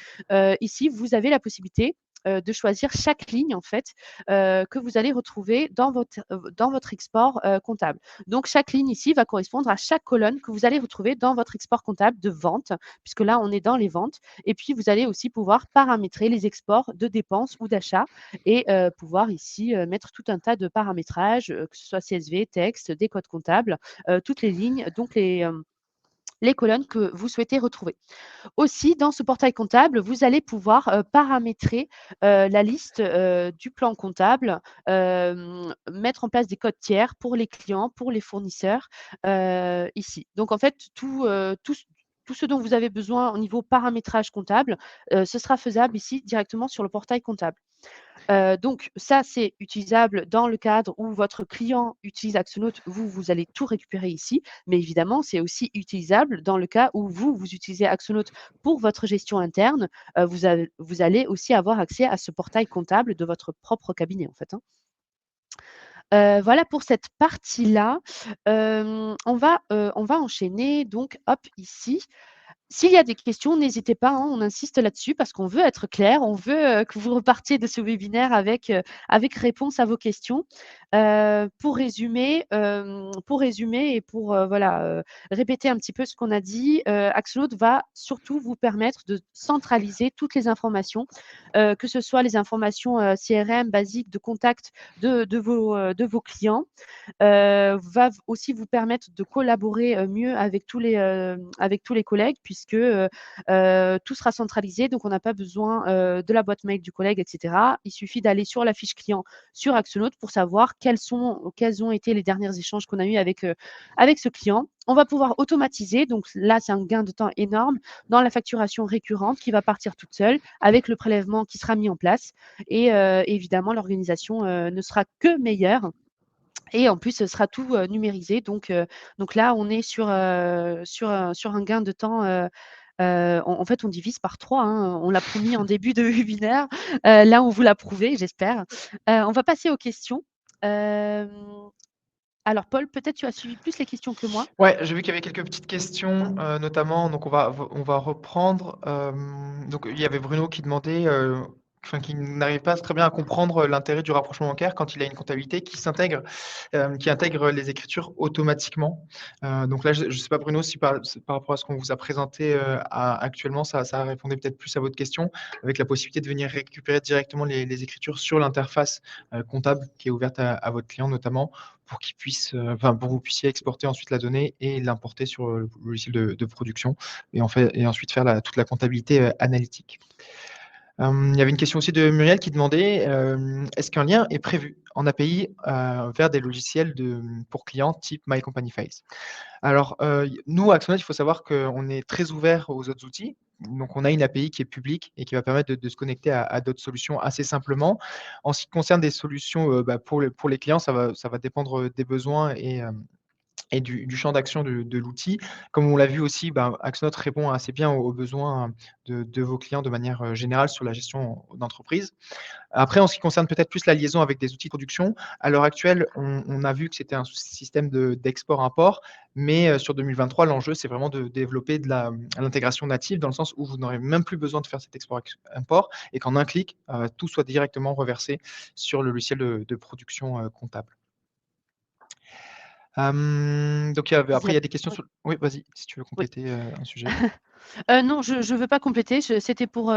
Ici, vous avez la possibilité de choisir chaque ligne en fait que vous allez retrouver dans votre export comptable. Donc, chaque ligne ici va correspondre à chaque colonne que vous allez retrouver dans votre export comptable de vente, puisque là, on est dans les ventes. Et puis, vous allez aussi pouvoir paramétrer les exports de dépenses ou d'achats et pouvoir ici mettre tout un tas de paramétrages, que ce soit CSV, texte, des codes comptables, toutes les lignes, donc les colonnes que vous souhaitez retrouver. Aussi, dans ce portail comptable, vous allez pouvoir paramétrer la liste du plan comptable, mettre en place des codes tiers pour les clients, pour les fournisseurs, ici. Donc en fait, tout ce dont vous avez besoin au niveau paramétrage comptable, ce sera faisable ici directement sur le portail comptable. Donc ça, c'est utilisable dans le cadre où votre client utilise Axonote, vous allez tout récupérer ici. Mais évidemment, c'est aussi utilisable dans le cas où vous utilisez Axonote pour votre gestion interne. Vous allez aussi avoir accès à ce portail comptable de votre propre cabinet, en fait, hein. Voilà pour cette partie-là. On va enchaîner donc hop, ici. S'il y a des questions, n'hésitez pas, hein, on insiste là-dessus parce qu'on veut être clair, on veut que vous repartiez de ce webinaire avec réponse à vos questions. Pour résumer et pour voilà, répéter un petit peu ce qu'on a dit, Axolotl va surtout vous permettre de centraliser toutes les informations, que ce soit les informations CRM basiques de contact de vos clients, va aussi vous permettre de collaborer mieux avec tous les collègues puisque tout sera centralisé. Donc, on n'a pas besoin de la boîte mail du collègue, etc. Il suffit d'aller sur la fiche client sur Axolotl pour savoir quels ont été les derniers échanges qu'on a eus avec ce client. On va pouvoir automatiser. Donc là, c'est un gain de temps énorme dans la facturation récurrente qui va partir toute seule avec le prélèvement qui sera mis en place. Et évidemment, l'organisation ne sera que meilleure. Et en plus, ce sera tout numérisé. Donc là, on est sur un gain de temps. En fait, on divise par 3. Hein. On l'a promis en début de webinaire. Là, on vous l'a prouvé, j'espère. On va passer aux questions. Alors, Paul, peut-être tu as suivi plus les questions que moi. Ouais, j'ai vu qu'il y avait quelques petites questions, notamment, donc on va reprendre. Donc il y avait Bruno qui demandait, enfin qui n'arrive pas très bien à comprendre l'intérêt du rapprochement bancaire quand il a une comptabilité qui intègre les écritures automatiquement. Donc là, je sais pas Bruno si par rapport à ce qu'on vous a présenté, actuellement, ça répondait peut-être plus à votre question, avec la possibilité de venir récupérer directement les écritures sur l'interface, comptable qui est ouverte à votre client notamment, pour qu'il puisse, enfin, pour que vous puissiez exporter ensuite la donnée et l'importer sur le logiciel de production et ensuite faire toute la comptabilité analytique. Il y avait une question aussi de Muriel qui demandait est-ce qu'un lien est prévu en API vers des logiciels pour clients type My Company Files? Alors, nous, à Axonote, il faut savoir qu'on est très ouvert aux autres outils. Donc, on a une API qui est publique et qui va permettre de se connecter à d'autres solutions assez simplement. En ce qui concerne des solutions pour les clients, ça va dépendre des besoins et du champ d'action de l'outil. Comme on l'a vu aussi, Axonote répond assez bien aux besoins de vos clients de manière générale sur la gestion d'entreprise. Après, en ce qui concerne peut-être plus la liaison avec des outils de production, à l'heure actuelle, on a vu que c'était un système d'export-import, mais sur 2023, l'enjeu, c'est vraiment de développer de l'intégration native dans le sens où vous n'aurez même plus besoin de faire cet export-import et qu'en un clic, tout soit directement reversé sur le logiciel de production comptable. Donc après, il y a des questions sur. Oui, vas-y, si tu veux Oui. compléter un sujet. Non, je ne veux pas compléter. C'était pour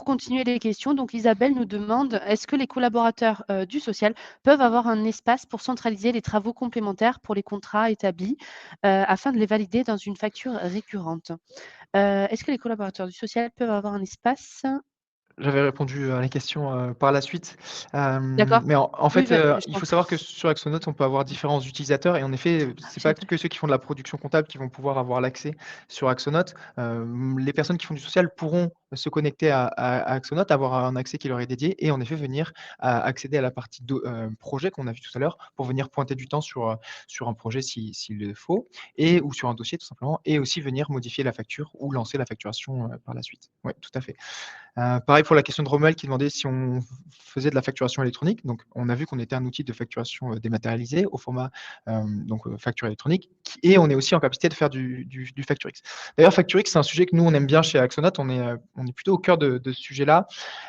continuer les questions. Donc, Isabelle nous demande est-ce que les collaborateurs du social peuvent avoir un espace pour centraliser les travaux complémentaires pour les contrats établis afin de les valider dans une facture récurrente? Est-ce que les collaborateurs du social peuvent avoir un espace? J'avais répondu à la question, par la suite. D'accord. Mais en Oui, fait, je il pense. faut savoir que sur Axonote, on peut avoir différents utilisateurs et en effet, Ah, c'est pas j'avais pas que ceux qui font de la production comptable qui vont pouvoir avoir l'accès sur Axonote. Les personnes qui font du social pourront se connecter à Axonote, avoir un accès qui leur est dédié et en effet venir accéder à la partie projet qu'on a vu tout à l'heure pour venir pointer du temps sur un projet s'il le faut ou sur un dossier tout simplement et aussi venir modifier la facture ou lancer la facturation, par la suite. Ouais, tout à fait. Pareil pour la question de Romuald qui demandait si on faisait de la facturation électronique. Donc, on a vu qu'on était un outil de facturation dématérialisé au format facture électronique et on est aussi en capacité de faire du Facturix. D'ailleurs, Facturix, c'est un sujet que nous, on aime bien chez Axonote. On est plutôt au cœur de ce sujet-là.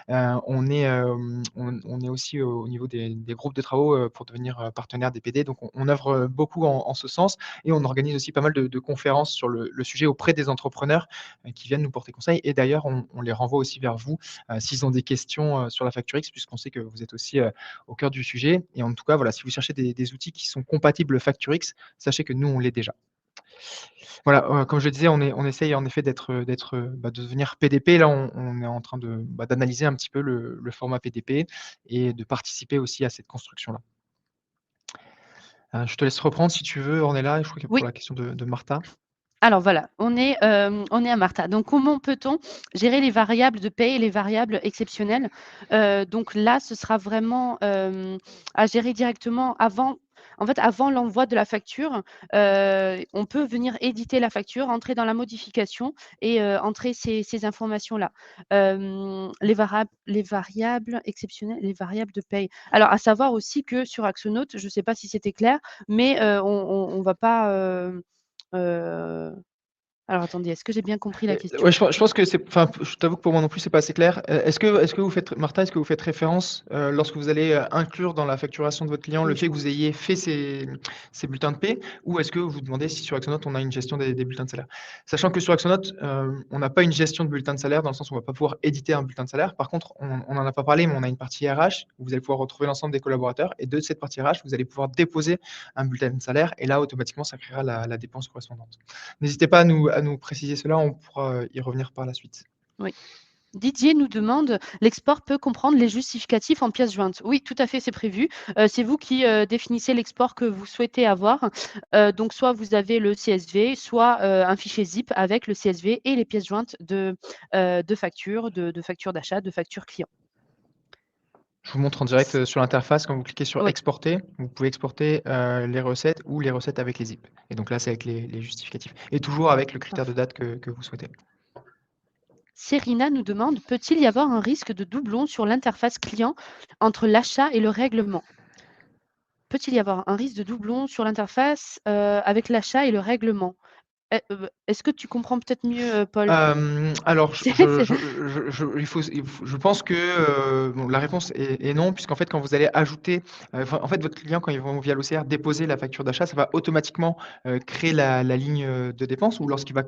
On est aussi au niveau des groupes de travaux pour devenir partenaire des PD. Donc, on œuvre beaucoup en ce sens et on organise aussi pas mal de conférences sur le sujet auprès des entrepreneurs qui viennent nous porter conseil. Et d'ailleurs, on les renvoie aussi vers vous s'ils ont des questions sur la Facturix, puisqu'on sait que vous êtes aussi au cœur du sujet. Et en tout cas, voilà, si vous cherchez des outils qui sont compatibles Facturix, sachez que nous, on l'est déjà. Voilà, comme je le disais, on essaye en effet de devenir PDP. Là, on est en train d'analyser un petit peu le format PDP et de participer aussi à cette construction-là. Je te laisse reprendre si tu veux, Ornella, je crois que pour Oui. la question de Martha. Alors voilà, on est à Martha. Donc comment peut-on gérer les variables de paie et les variables exceptionnelles? Donc là, ce sera vraiment à gérer directement avant l'envoi de la facture. On peut venir éditer la facture, entrer dans la modification et entrer ces informations-là. Les variables exceptionnelles, les variables de paie. Alors à savoir aussi que sur Axonote, je ne sais pas si c'était clair, mais on ne va pas Alors attendez, est-ce que j'ai bien compris la question? Ouais, je pense que c'est enfin, je t'avoue que pour moi non plus, c'est pas assez clair. Est-ce que vous faites Martha, est-ce que vous faites référence, lorsque vous allez, inclure dans la facturation de votre client le Oui, je fait que vois. vous ayez fait ces bulletins de paie? Ou est-ce que vous demandez si sur Axonote, on a une gestion des bulletins de salaire? Sachant que sur Axonote, on n'a pas une gestion de bulletin de salaire dans le sens où on va pas pouvoir éditer un bulletin de salaire. Par contre, on en a pas parlé, mais on a une partie RH où vous allez pouvoir retrouver l'ensemble des collaborateurs et de cette partie RH, vous allez pouvoir déposer un bulletin de salaire et là, automatiquement, ça créera la dépense correspondante. N'hésitez pas à nous préciser cela, on pourra, y revenir par la suite. Oui. Didier nous demande: «L'export peut comprendre les justificatifs en pièces jointes?» Oui, tout à fait, c'est prévu. C'est vous qui, définissez l'export que vous souhaitez avoir. Donc soit vous avez le CSV, soit, un fichier zip avec le CSV et les pièces jointes de factures, de factures d'achat, de factures clients. Je vous montre en direct, sur l'interface, quand vous cliquez sur Oui, exporter, vous pouvez exporter, les recettes ou les recettes avec les zips et donc là, c'est avec les justificatifs et toujours avec le critère de parfait. date que vous souhaitez. Serena nous demande: «Peut-il y avoir un risque de doublon sur l'interface client entre l'achat et le règlement?» Peut-il y avoir un risque de doublon sur l'interface, avec l'achat et le règlement? Est-ce que tu comprends peut-être mieux, Paul? Alors C'est c'est je pense que, bon, la réponse est non, puisqu'en fait, quand vous allez ajouter, enfin, en fait, votre client, quand ils vont via l'OCR déposer la facture d'achat, ça va automatiquement, créer la ligne, de dépense ou lorsqu'il va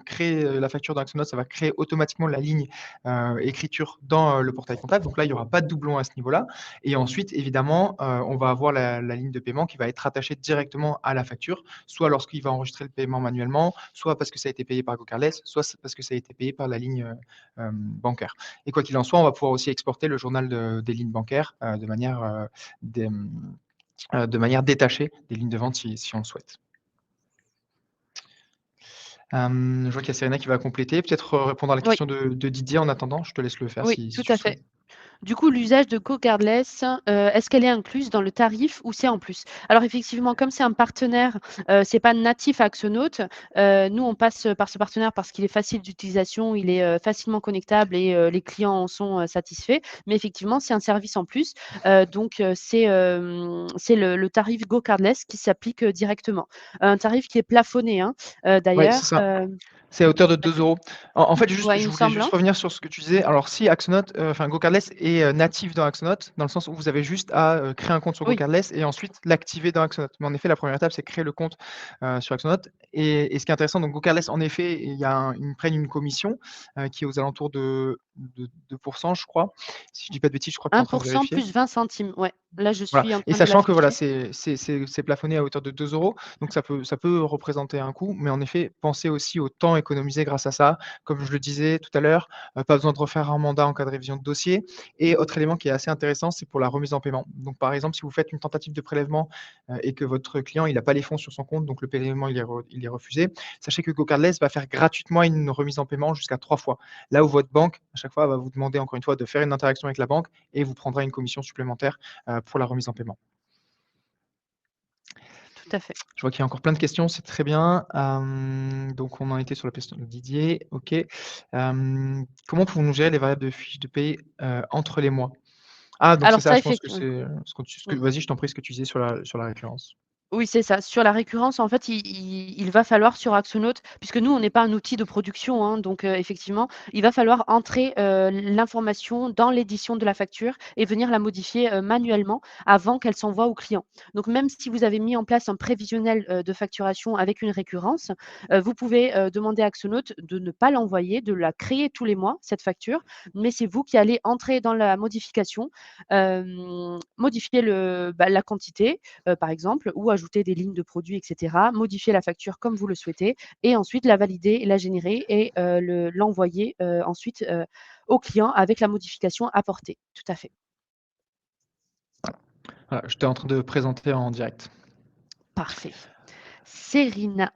créer, la facture dans Axonote, ça va créer automatiquement la ligne, écriture dans, le portail comptable. Donc là, il y aura pas de doublon à ce niveau-là et ensuite, évidemment, on va avoir la ligne de paiement qui va être rattachée directement à la facture, soit lorsqu'il va enregistrer le paiement manuellement, soit parce que ça a été payé par GoCardless, soit parce que ça a été payé par la ligne, bancaire et quoi qu'il en soit, on va pouvoir aussi exporter le journal des lignes bancaires, de manière détachée des lignes de vente si on le souhaite. Je vois qu'il y a Serena qui va compléter. Peut-être, répondre à la oui, question de Didier en attendant? Je te laisse le faire oui, si tout tu le à fait. souhaites. Du coup, l'usage de GoCardless, est-ce qu'elle est incluse dans le tarif ou c'est en plus? Alors effectivement, comme c'est un partenaire, c'est pas natif à Axonote, nous on passe, par ce partenaire parce qu'il est facile d'utilisation, il est, facilement connectable et les clients en sont, satisfaits. Mais effectivement, c'est un service en plus, donc c'est le tarif GoCardless qui s'applique, directement. Un tarif qui est plafonné, hein, Ouais, c'est d'ailleurs, ça. C'est à hauteur de tout à 2 fait. euros. En fait, juste, Ouais, il je me voulais semble, juste hein? revenir sur ce que tu disais. Alors, si Axonote, enfin GoCardless est, natif dans Axonote, dans le sens où vous avez juste à, créer un compte sur Oui, GoCardless et ensuite l'activer dans Axonote. Mais en effet, la première étape, c'est créer le compte, sur Axonote et ce qui est intéressant, donc GoCardless, en effet, il y a ils prennent une commission, qui est aux alentours de 2 je crois. Si je dis pas de bêtises, je crois que tu es en train de 1 vérifier. plus 20 centimes. Ouais, là, je Voilà suis en et train de sachant que voilà, l'afficher. c'est plafonné à hauteur de 2 euros, donc ça peut représenter un coût, mais en effet, pensez aussi au temps économisé grâce à ça. Comme je le disais tout à l'heure, pas besoin de refaire un mandat en cas de révision de dossier et autre élément qui est assez intéressant, c'est pour la remise en paiement. Donc par exemple, si vous faites une tentative de prélèvement, et que votre client, il a pas les fonds sur son compte, donc le prélèvement il est refusé, sachez que GoCardless va faire gratuitement une remise en paiement jusqu'à 3 fois. Là où votre banque, à chaque fois, va vous demander encore une fois de faire une interaction avec la banque et vous prendra une commission supplémentaire, pour la remise en paiement. Tout à fait. Je vois qu'il y a encore plein de questions, c'est très bien. Donc on en était sur la question de Didier, OK. Comment pouvons-nous gérer les variables de fiches de paie, entre les mois? Ah donc c'est Alors ça, ça, je pense que effectivement. c'est, vas-y, je t'en prie, ce que tu disais sur la récurrence. Oui, c'est ça. Sur la récurrence, en fait, il va falloir sur Axonote, puisque nous, on n'est pas un outil de production, hein, donc effectivement, il va falloir entrer, l'information dans l'édition de la facture et venir la modifier, manuellement avant qu'elle s'envoie au client. Donc même si vous avez mis en place un prévisionnel, de facturation avec une récurrence, vous pouvez, demander à Axonote de ne pas l'envoyer, de la créer tous les mois, cette facture, mais c'est vous qui allez entrer dans la modification, modifier la quantité, par exemple, ou ajouter des lignes de produits, et cetera, modifier la facture comme vous le souhaitez et ensuite la valider, la générer et l'envoyer, ensuite, au client avec la modification apportée. Tout à fait. Voilà, j'étais en train de présenter en direct. Parfait. Serena.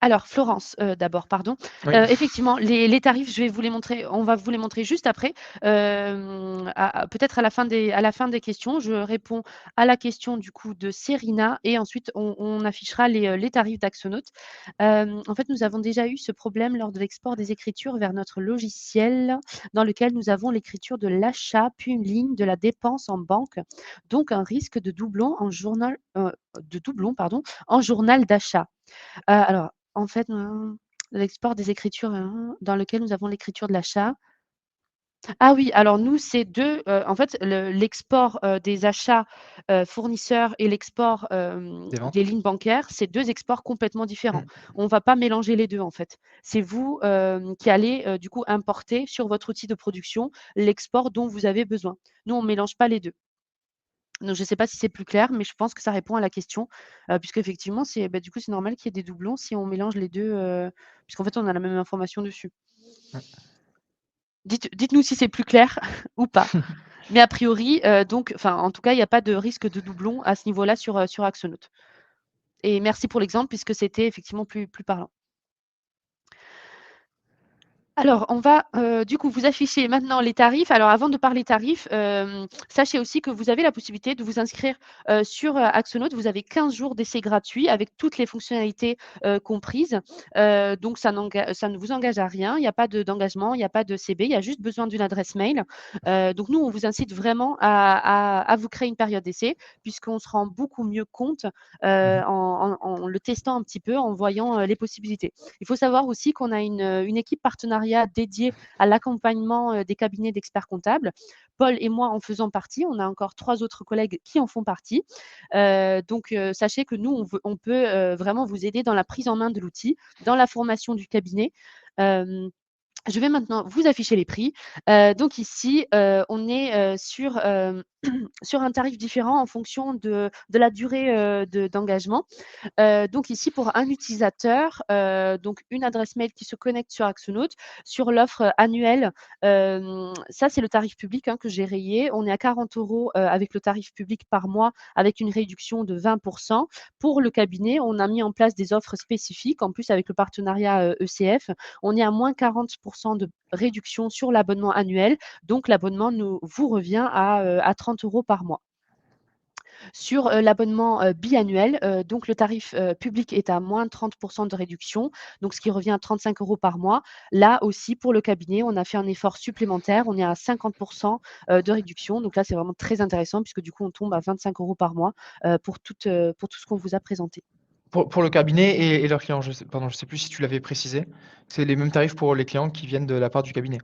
Alors Florence, d'abord, pardon. Oui. Effectivement, les tarifs, je vais vous les montrer, on va vous les montrer juste après. Peut-être à la fin des questions, je réponds à la question du coup de Serena et ensuite on affichera les tarifs d'Axonote. En fait, nous avons déjà eu ce problème lors de l'export des écritures vers notre logiciel dans lequel nous avons l'écriture de l'achat, puis une ligne de la dépense en banque, donc un risque de doublon en journal, pardon, en journal d'achat. Alors, en fait, l'export des écritures, dans lequel nous avons l'écriture de l'achat. Ah oui, alors nous, c'est 2, en fait, l'export, des achats, fournisseurs et l'export, Des des ventes? lignes bancaires, c'est 2 exports complètement différents. Mmh. On ne va pas mélanger les 2 en fait. C'est vous, qui allez, du coup, importer sur votre outil de production l'export dont vous avez besoin. Nous, on ne mélange pas les 2. Donc je ne sais pas si c'est plus clair, mais je pense que ça répond à la question, puisqu'effectivement, du coup, c'est normal qu'il y ait des doublons si on mélange les 2, puisqu'en fait, on a la même information dessus. Ouais. Dites-nous si c'est plus clair ou pas. Mais a priori, donc enfin, en tout cas, il n'y a pas de risque de doublon à ce niveau-là sur Axonote. Et merci pour l'exemple puisque c'était effectivement plus parlant. Alors, on va, du coup, vous afficher maintenant les tarifs. Alors, avant de parler tarifs, sachez aussi que vous avez la possibilité de vous inscrire, sur, Axonote. Vous avez 15 jours d'essai gratuit avec toutes les fonctionnalités, comprises. Donc ça ne vous engage à rien. Il n'y a pas d'engagement, il n'y a pas de CB, il y a juste besoin d'une adresse mail. Donc nous, on vous incite vraiment à vous créer une période d'essai puisqu'on se rend beaucoup mieux compte, Mmh. en le testant un petit peu, en voyant, les possibilités. Il faut savoir aussi qu'on a une équipe partenariat dédiée à l'accompagnement, des cabinets d'experts comptables. Paul et moi en faisant partie. On a encore 3 autres collègues qui en font partie. Donc sachez que nous, on peut, vraiment vous aider dans la prise en main de l'outil, dans la formation du cabinet. Hem Je vais maintenant vous afficher les prix. Donc ici, on est, sur un tarif différent en fonction de la durée, d'engagement. Donc ici, pour un utilisateur, donc une adresse mail qui se connecte sur Axonote, sur l'offre annuelle, ça, c'est le tarif public, que j'ai rayé. On est à 40 € avec le tarif public par mois, avec une réduction de 20. Pour le cabinet, on a mis en place des offres spécifiques. En plus, avec le partenariat, ECF, on est à moins 40 de réduction sur l'abonnement annuel. Donc l'abonnement vous revient à 30 € par mois. Sur, l'abonnement, biannuel, donc le tarif, public est à moins 30 de réduction, donc ce qui revient à 35 € par mois. Là aussi, pour le cabinet, on a fait un effort supplémentaire. On est à 50 de réduction. Donc là, c'est vraiment très intéressant puisque du coup, on tombe à 25 € par mois, pour tout ce qu'on vous a présenté. Pour le cabinet et leurs clients, je sais plus si tu l'avais précisé. C'est les mêmes tarifs pour les clients qui viennent de la part du cabinet?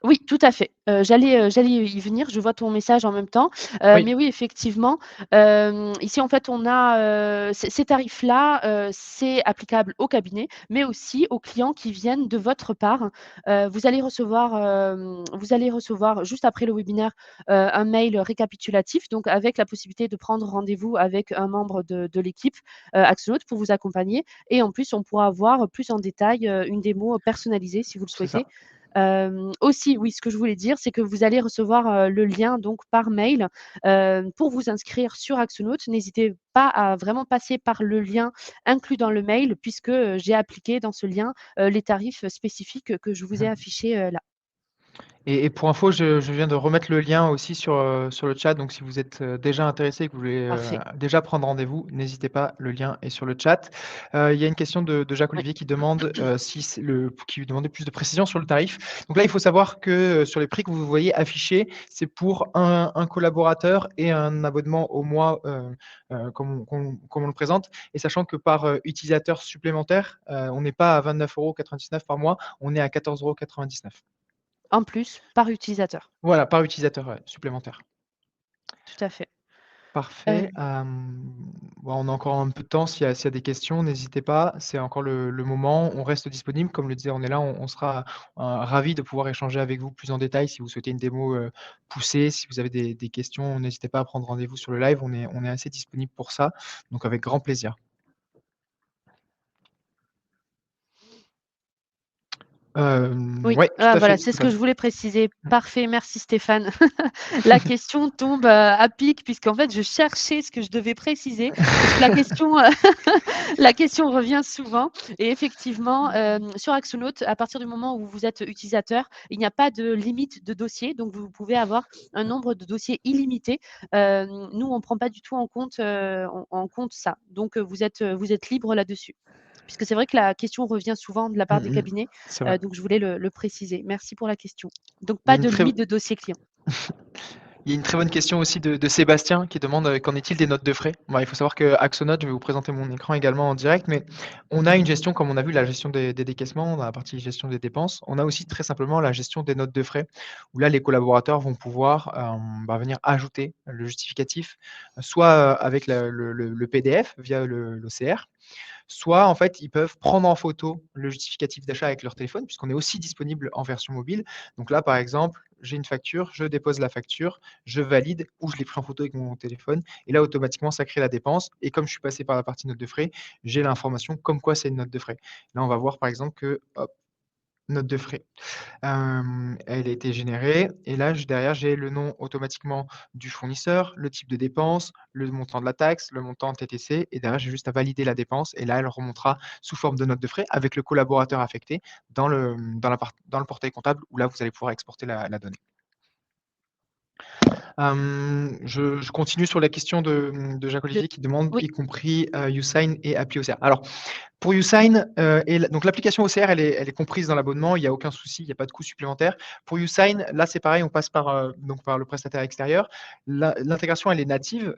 Oui, tout à fait. J'allais y venir, je vois ton message en même temps. Oui. Mais oui, effectivement, ici, en fait, on a, ces tarifs-là, c'est applicable au cabinet, mais aussi aux clients qui viennent de votre part. Vous allez recevoir juste après le webinaire, un mail récapitulatif, donc avec la possibilité de prendre rendez-vous avec un membre de l'équipe, Axolote pour vous accompagner et en plus, on pourra voir plus en détail, une démo personnalisée si vous le C'est ça. souhaitez. Aussi, oui, ce que je voulais dire, c'est que vous allez recevoir, le lien donc par mail, pour vous inscrire sur Axonote. N'hésitez pas à vraiment passer par le lien inclus dans le mail puisque, j'ai appliqué dans ce lien, les tarifs spécifiques que je vous ai Mmh. affichés, là. Et pour info, je viens de remettre le lien aussi sur le chat, donc si vous êtes, déjà intéressé et que vous voulez, Parfait. déjà prendre rendez-vous, n'hésitez pas, le lien est sur le chat. Il y a une question de Jacques Oui. Olivier qui demande, si c'est le qui lui demandait plus de précision sur le tarif. Donc là, il faut savoir que, sur les prix que vous voyez affichés, c'est pour un collaborateur et un abonnement au mois, comme on le présente, et sachant que par, utilisateur supplémentaire, on n'est pas à 29,99 € par mois, on est à 14,99 €. En plus, par utilisateur. Voilà, par utilisateur, ouais, supplémentaire. Tout à fait. Parfait, Hem bon, on a encore un peu de temps, s'il y a des questions, n'hésitez pas, c'est encore le moment. On reste disponible, comme le disait Ornella, on sera, ravis de pouvoir échanger avec vous plus en détail si vous souhaitez une démo, poussée. Si vous avez des questions, n'hésitez pas à prendre rendez-vous sur le live, on est assez disponible pour ça, donc avec grand plaisir. Oui, Ouais, tout à voilà, fait, c'est ce que Stéphane. je voulais préciser. Mmh. Parfait, merci Stéphane. La question tombe, à pic puisqu'en fait, je cherchais ce que je devais préciser parce que la question, la question revient souvent et effectivement, sur Axonote, à partir du moment où vous êtes utilisateur, il n'y a pas de limite de dossiers, donc vous pouvez avoir un nombre de dossiers illimité. Nous, on ne prend pas du tout en compte ça. Donc, vous êtes libre là-dessus. Puisque c'est vrai que la question revient souvent de la part des Mmh mh. cabinets, C'est vrai. donc je voulais le préciser. Merci pour la question. Donc Il y a pas une de très limite de dossier client. Il y a une très bonne question aussi de Sébastien qui demande qu'en est-il des notes de frais? Bah, il faut savoir que Axonote, je vais vous présenter mon écran également en direct, mais on a une gestion, comme on a vu, la gestion des décaissements, dans la partie gestion des dépenses. On a aussi très simplement la gestion des notes de frais, où là, les collaborateurs vont pouvoir venir ajouter le justificatif, soit avec le PDF via l'OCR, soit en fait, ils peuvent prendre en photo le justificatif d'achat avec leur téléphone, puisqu'on est aussi disponible en version mobile. Donc là, par exemple, j'ai une facture, je dépose la facture, je valide ou je l'ai pris en photo avec mon téléphone. Et là, automatiquement, ça crée la dépense. Et comme je suis passé par la partie note de frais, j'ai l'information comme quoi c'est une note de frais. Là, on va voir par exemple que, hop, note de frais. Elle a été générée et là, derrière, j'ai le nom automatiquement du fournisseur, le type de dépense, le montant de la taxe, le montant TTC et derrière, j'ai juste à valider la dépense et là, elle remontera sous forme de note de frais avec le collaborateur affecté dans le portail comptable où là, vous allez pouvoir exporter la donnée. Je continue sur la question de Jacques-Olivier qui demande Oui, y compris YouSign et Appli OCR. Alors, pour YouSign, donc l'application OCR, elle est comprise dans l'abonnement, il n'y a aucun souci, il n'y a pas de coût supplémentaire. Pour YouSign, là, c'est pareil, on passe par le prestataire extérieur. L'intégration, elle est native.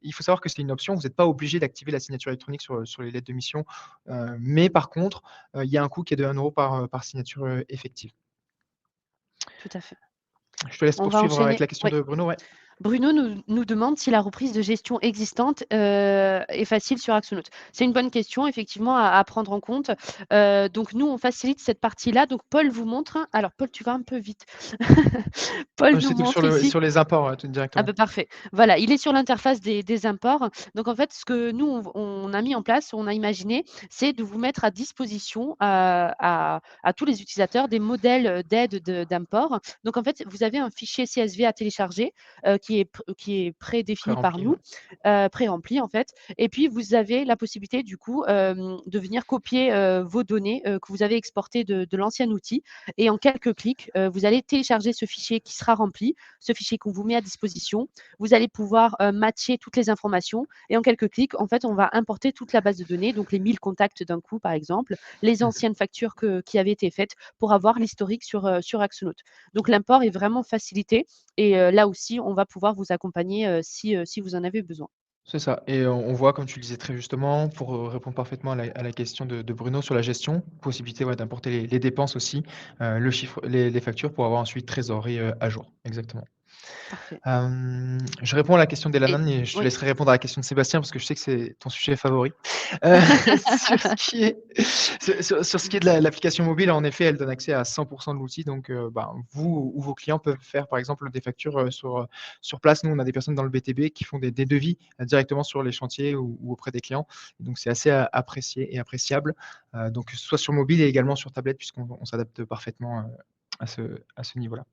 Il faut savoir que c'est une option, vous n'êtes pas obligé d'activer la signature électronique sur les lettres de mission. Mais par contre, il y a un coût qui est de 1 € par signature effective. tout à fait. Je te laisse On va poursuivre avec enchaîner. la question Oui. de Bruno. Ouais. Bruno nous demande si la reprise de gestion existante est facile sur Axonote. C'est une bonne question, effectivement, à prendre en compte. Donc, nous, on facilite cette partie-là. Donc, Paul vous montre. Alors, Paul, tu vas un peu vite. Paul nous C'est tout montre ici. sur les imports tout Ah directement. bah, parfait. Voilà, il est sur l'interface des imports. Donc en fait, ce que nous, on a mis en place, on a imaginé, c'est de vous mettre à disposition à tous les utilisateurs des modèles d'aide d'import. Donc en fait, vous avez un fichier CSV à télécharger qui est prédéfini par Pré-rempli, ouais. nous, pré-rempli en fait. Et puis, vous avez la possibilité du coup de venir copier vos données que vous avez exportées de l'ancien outil. Et en quelques clics, vous allez télécharger ce fichier qui sera rempli, ce fichier qu'on vous met à disposition. Vous allez pouvoir matcher toutes les informations et en quelques clics, en fait, on va importer toute la base de données, donc les 1000 contacts d'un coup, par exemple, les Mmh. anciennes factures qui avaient été faites pour avoir l'historique sur Axonote. Donc l'import est vraiment facilité et là aussi, on va pouvoir vous accompagner si vous en avez besoin. C'est ça et on voit, comme tu le disais très justement, pour, répondre parfaitement à la question de Bruno sur la gestion, possibilité, ouais, d'importer les dépenses aussi, le chiffre les factures pour avoir ensuite trésorerie, à jour. Exactement. Parfait. Je réponds à la question Et d'Elanan et je te oui, laisserai répondre à la question de Sébastien parce que je sais que c'est ton sujet favori. Heu, sur ce qui est sur ce qui est de l'application mobile, en effet, elle donne accès à 100 de l'outil donc vous ou vos clients peuvent faire, par exemple, des factures, sur place. Nous, on a des personnes dans le BTB qui font des devis, directement sur les chantiers ou auprès des clients. Donc c'est assez apprécié et appréciable, donc soit sur mobile et également sur tablette puisqu'on s'adapte parfaitement, à ce niveau-là.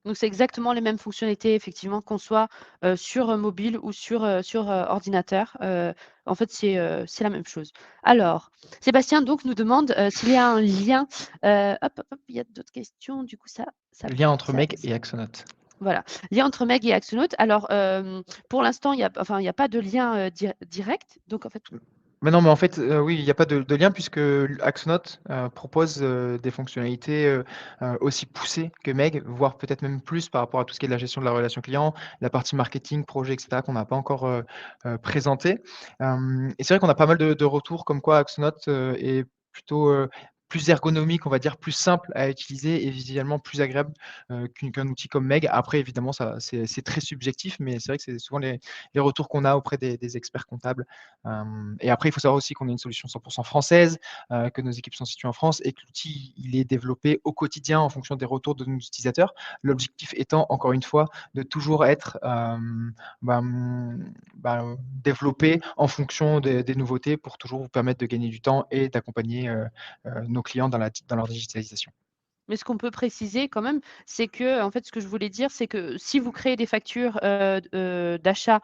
donc c'est exactement les mêmes fonctionnalités, effectivement, qu'on soit sur mobile ou sur ordinateur. En fait, c'est la même chose. Alors, Sébastien donc nous demande s'il y a un lien. Hop, hop, hop, il y a d'autres questions. Du coup, Lien entre Meg et Axonote. voilà, lien entre Meg et Axonote. Alors, pour l'instant, il y a pas de lien direct. Donc, en fait, Mais non, mais en fait, oui, il y a pas de lien puisque Axonote, propose, des fonctionnalités, aussi poussées que Meg, voire peut-être même plus par rapport à tout ce qui est de la gestion de la relation client, la partie marketing, projet et cetera qu'on n'a pas encore, présenté. Et c'est vrai qu'on a pas mal de retours comme quoi Axonote, est plutôt, plus ergonomique, on va dire, plus simple à utiliser et visuellement plus agréable, qu'un outil comme Meg. Après évidemment ça c'est très subjectif, mais c'est vrai que c'est souvent les retours qu'on a auprès des experts comptables. Et après, il faut savoir aussi qu'on est une solution 100 française, que nos équipes sont situées en France et que l'outil, il est développé au quotidien en fonction des retours de nos utilisateurs. L'objectif étant, encore une fois, de toujours être développé en fonction des nouveautés pour toujours vous permettre de gagner du temps et d'accompagner nos clients dans leur digitalisation. mais ce qu'on peut préciser quand même, c'est que, en fait, ce que je voulais dire, c'est que si vous créez des factures d'achat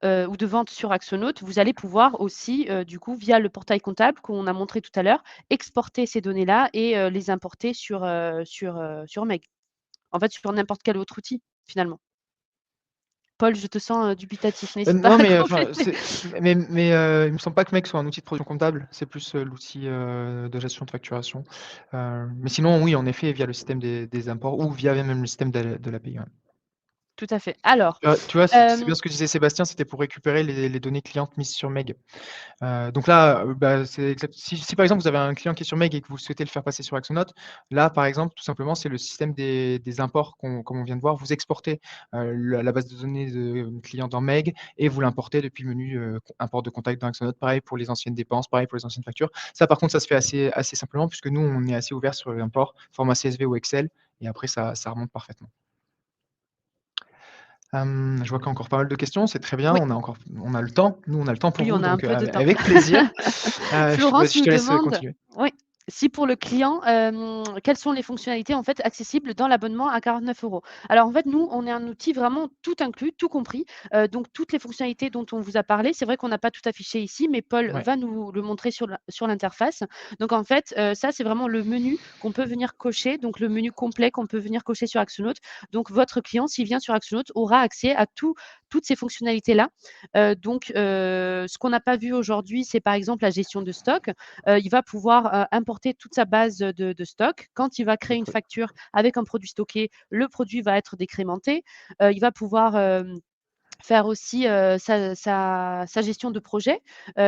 ou de vente sur Axonote, vous allez pouvoir aussi, du coup, via le portail comptable qu'on a montré tout à l'heure, exporter ces données-là et les importer sur Meg. En fait, sur n'importe quel autre outil, finalement. Paul, je te sens dubitatif, n'hésite pas Non, à mais enfin, compléter. il me semble pas que Meg soit un outil de production comptable, c'est plus, l'outil, de gestion de facturation. Mais sinon, oui, en effet, via le système des imports ou via même le système de l'API, ouais. tout à fait. Alors, Tu vois, c'est hem bien ce que disait Sébastien, c'était pour récupérer les données clientes mises sur Meg. Donc là, bah, si par exemple vous avez un client qui est sur Meg et que vous souhaitez le faire passer sur Axonote, là par exemple, tout simplement, c'est le système des imports comme on vient de voir. Vous exportez la base de données de client dans Meg et vous l'importez depuis le menu import de contact dans Axonote. Pareil pour les anciennes dépenses, pareil pour les anciennes factures. Ça par contre, ça se fait assez simplement puisque nous, on est assez ouvert sur l'import format CSV ou Excel et après ça remonte parfaitement. Je vois qu'il y a encore pas mal de questions, c'est très bien, Oui, on a le temps. Nous, on a le temps pour oui, vous, on a un donc peu de temps. avec plaisir. Florence Je nous te laisse demande, continuer. oui, si pour le client, quelles sont les fonctionnalités en fait accessibles dans l'abonnement à 49 €? Alors en fait, nous, on est un outil vraiment tout inclus, tout compris, donc toutes les fonctionnalités dont on vous a parlé, c'est vrai qu'on n'a pas tout affiché ici, mais Paul Ouais. va nous le montrer sur l'interface. Donc en fait, ça, c'est vraiment le menu qu'on peut venir cocher, donc le menu complet qu'on peut venir cocher sur Axonote. Donc votre client, s'il vient sur Axonote, aura accès à toutes ces fonctionnalités-là. Ce qu'on n'a pas vu aujourd'hui, c'est par exemple la gestion de stock. Il va pouvoir importer toute sa base de stock. Quand il va créer une facture avec un produit stocké, le produit va être décrémenté. Il va pouvoir faire aussi sa gestion de projet.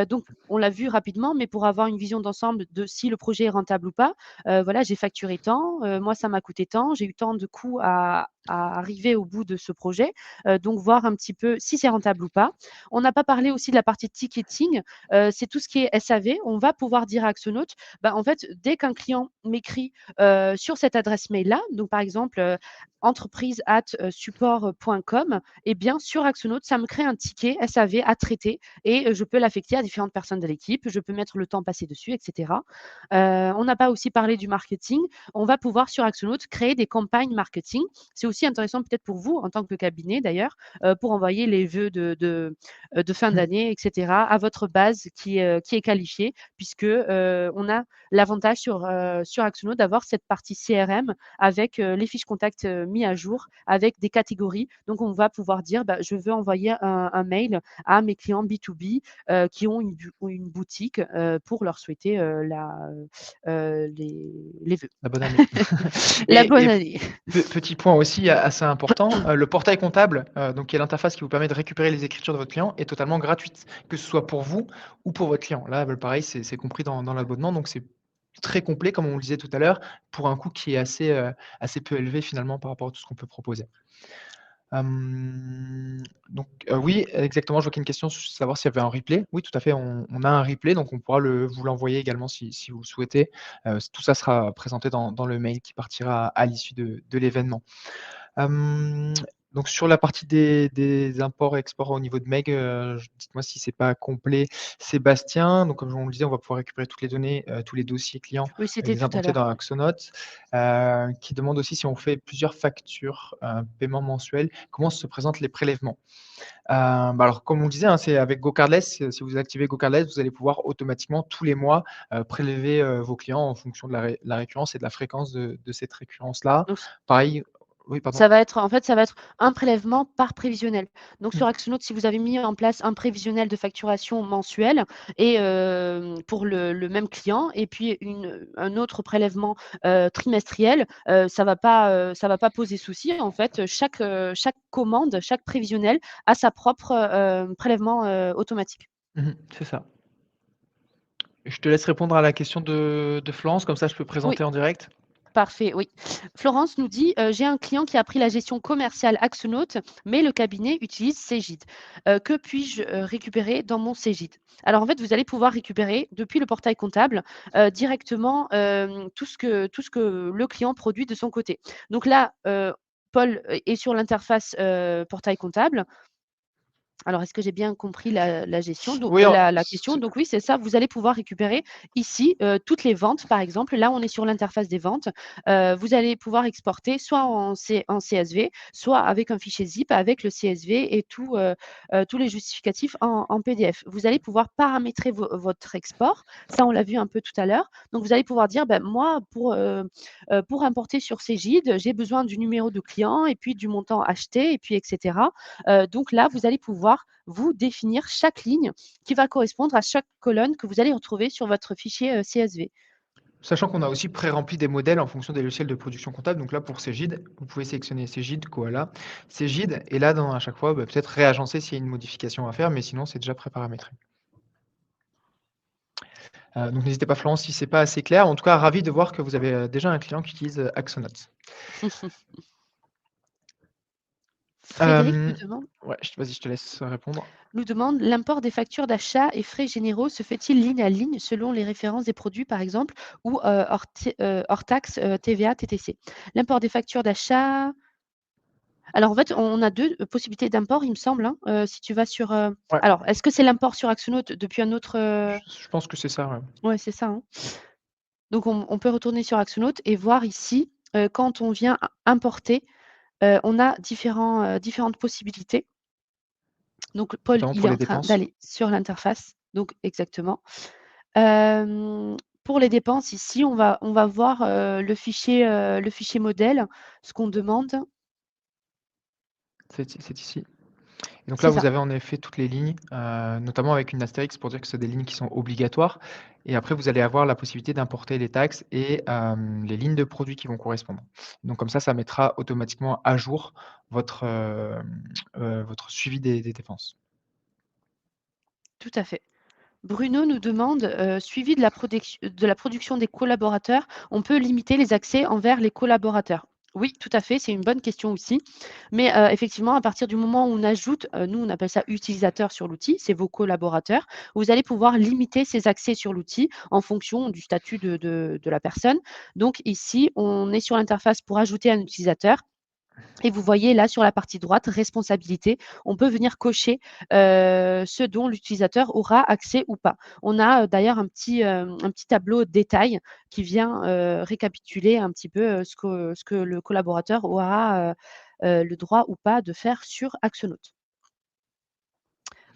Donc, on l'a vu rapidement, mais pour avoir une vision d'ensemble de si le projet est rentable ou pas, voilà, j'ai facturé tant, moi, ça m'a coûté tant, j'ai eu tant de coûts à arriver au bout de ce projet. Donc, voir un petit peu si c'est rentable ou pas. On n'a pas parlé aussi de la partie ticketing. C'est tout ce qui est SAV. On va pouvoir dire à Axonote, bah, en fait, dès qu'un client m'écrit sur cette adresse mail-là, donc par exemple, entreprise@support.com, et bien sur Axonote, ça me crée un ticket SAV à traiter et je peux l'affecter à différentes personnes de l'équipe. Je peux mettre le temps passé dessus, etc. On n'a pas aussi parlé du marketing. On va pouvoir sur Axonote créer des campagnes marketing. C'est aussi intéressant peut-être pour vous en tant que cabinet d'ailleurs, pour envoyer les vœux de fin Mmh. d'année, etc. à votre base qui est qualifiée, puisque on a l'avantage sur Axonote d'avoir cette partie CRM avec les fiches contacts mis à jour, avec des catégories. Donc, on va pouvoir dire, bah, je veux envoyer un mail à mes clients B2B qui ont une boutique pour leur souhaiter les vœux. La bonne année. La Et bonne année. petit point aussi assez important, le portail comptable, donc qui est l'interface qui vous permet de récupérer les écritures de votre client, est totalement gratuite, que ce soit pour vous ou pour votre client. Là, bah, pareil, c'est compris dans l'abonnement, donc c'est très complet, comme on le disait tout à l'heure, pour un coût qui est assez peu élevé finalement par rapport à tout ce qu'on peut proposer. Donc oui, exactement, je vois qu'il y a une question sur savoir s'il y avait un replay. Oui, tout à fait, on a un replay, donc on pourra vous l'envoyer également si vous le souhaitez. Tout ça sera présenté dans le mail qui partira à l'issue de l'événement. Hem, donc sur la partie des imports et exports au niveau de Meg, dites-moi si c'est pas complet, Sébastien. Donc comme on le disait, on va pouvoir récupérer toutes les données, tous les dossiers clients Oui, et c'était les tout à importer l'heure. dans Axonote. Qui demande aussi si on fait plusieurs factures, paiement mensuel, comment se présentent les prélèvements? Bah, alors comme on le disait, hein, c'est avec GoCardless, si vous activez GoCardless, vous allez pouvoir automatiquement tous les mois, prélever, vos clients en fonction de la récurrence et de la fréquence de cette récurrence-là. Donc, Pareil oui, pardon. ça va être un prélèvement par prévisionnel. Donc Mmh. sur Axonote, si vous avez mis en place un prévisionnel de facturation mensuel et pour le même client et puis un autre prélèvement, trimestriel, ça va pas poser souci. En fait, chaque commande, chaque prévisionnel a sa propre, prélèvement, automatique. Mmh. C'est ça. Je te laisse répondre à la question de Florence, comme ça je peux Oui. présenter en direct. Parfait, oui. Florence nous dit, «J'ai un client qui a pris la gestion commerciale Axonote, mais le cabinet utilise Cegid. Que puis-je, récupérer dans mon Cegid?» Alors en fait, vous allez pouvoir récupérer depuis le portail comptable, directement, tout ce que le client produit de son côté. Donc là, Paul est sur l'interface, portail comptable. Alors, est-ce que j'ai bien compris la gestion donc Oui, la question? Donc oui, c'est ça, vous allez pouvoir récupérer ici, toutes les ventes, par exemple. Là, on est sur l'interface des ventes. Vous allez pouvoir exporter soit en CSV, soit avec un fichier zip avec le CSV et tous les justificatifs en PDF. Vous allez pouvoir paramétrer votre export. Ça, on l'a vu un peu tout à l'heure. Donc vous allez pouvoir dire: «Ben, moi, pour importer sur Cegid, j'ai besoin du numéro de client et puis du montant acheté et puis et cetera». Donc là, vous allez pouvoir vous définir chaque ligne qui va correspondre à chaque colonne que vous allez retrouver sur votre fichier CSV. Sachant qu'on a aussi pré-rempli des modèles en fonction des logiciels de production comptable. Donc là, pour Cegid, vous pouvez sélectionner Cegid, Koala, Cegid, et là, à chaque fois, peut-être réagencer s'il y a une modification à faire, mais sinon, c'est déjà pré-paramétré. Donc n'hésitez pas, Florence, si ce n'est pas assez clair. En tout cas, ravi de voir que vous avez déjà un client qui utilise Axonote. Frédéric nous demande Ouais, vas-y, je te laisse répondre. l'import des factures d'achat et frais généraux se fait-il ligne à ligne selon les références des produits, par exemple, ou hors taxe, TVA, TTC? L'import des factures d'achat. Alors, en fait, on a deux possibilités d'import, il me semble. Si tu vas sur. Ouais. Alors, est-ce que c'est l'import sur Axonote depuis un autre. Je pense que c'est ça. Ouais, Ouais, c'est ça. Donc, on peut retourner sur Axonote et voir ici, quand on vient importer, on a différentes possibilités. Donc, Paul, notamment il pour est les en train dépenses. d'aller sur l'interface. Donc, exactement. Pour les dépenses, ici, on va voir le fichier modèle, ce qu'on demande. C'est ici. Et donc là, C'est vous ça. avez en effet toutes les lignes, notamment avec une astérix pour dire que c'est des lignes qui sont obligatoires. Et après, vous allez avoir la possibilité d'importer les taxes et les lignes de produits qui vont correspondre. Donc comme ça mettra automatiquement à jour votre suivi des dépenses. Tout à fait. Bruno nous demande, suivi de la production des collaborateurs, on peut limiter les accès envers les collaborateurs? Oui, tout à fait, c'est une bonne question aussi. Mais effectivement, à partir du moment où on ajoute, nous on appelle ça utilisateur sur l'outil, c'est vos collaborateurs, vous allez pouvoir limiter ces accès sur l'outil en fonction du statut de la personne. Donc ici, on est sur l'interface pour ajouter un utilisateur. Et vous voyez là sur la partie droite, responsabilité, on peut venir cocher ce dont l'utilisateur aura accès ou pas. On a d'ailleurs un petit tableau détail qui vient récapituler un petit peu ce que le collaborateur aura le droit ou pas de faire sur Axonote.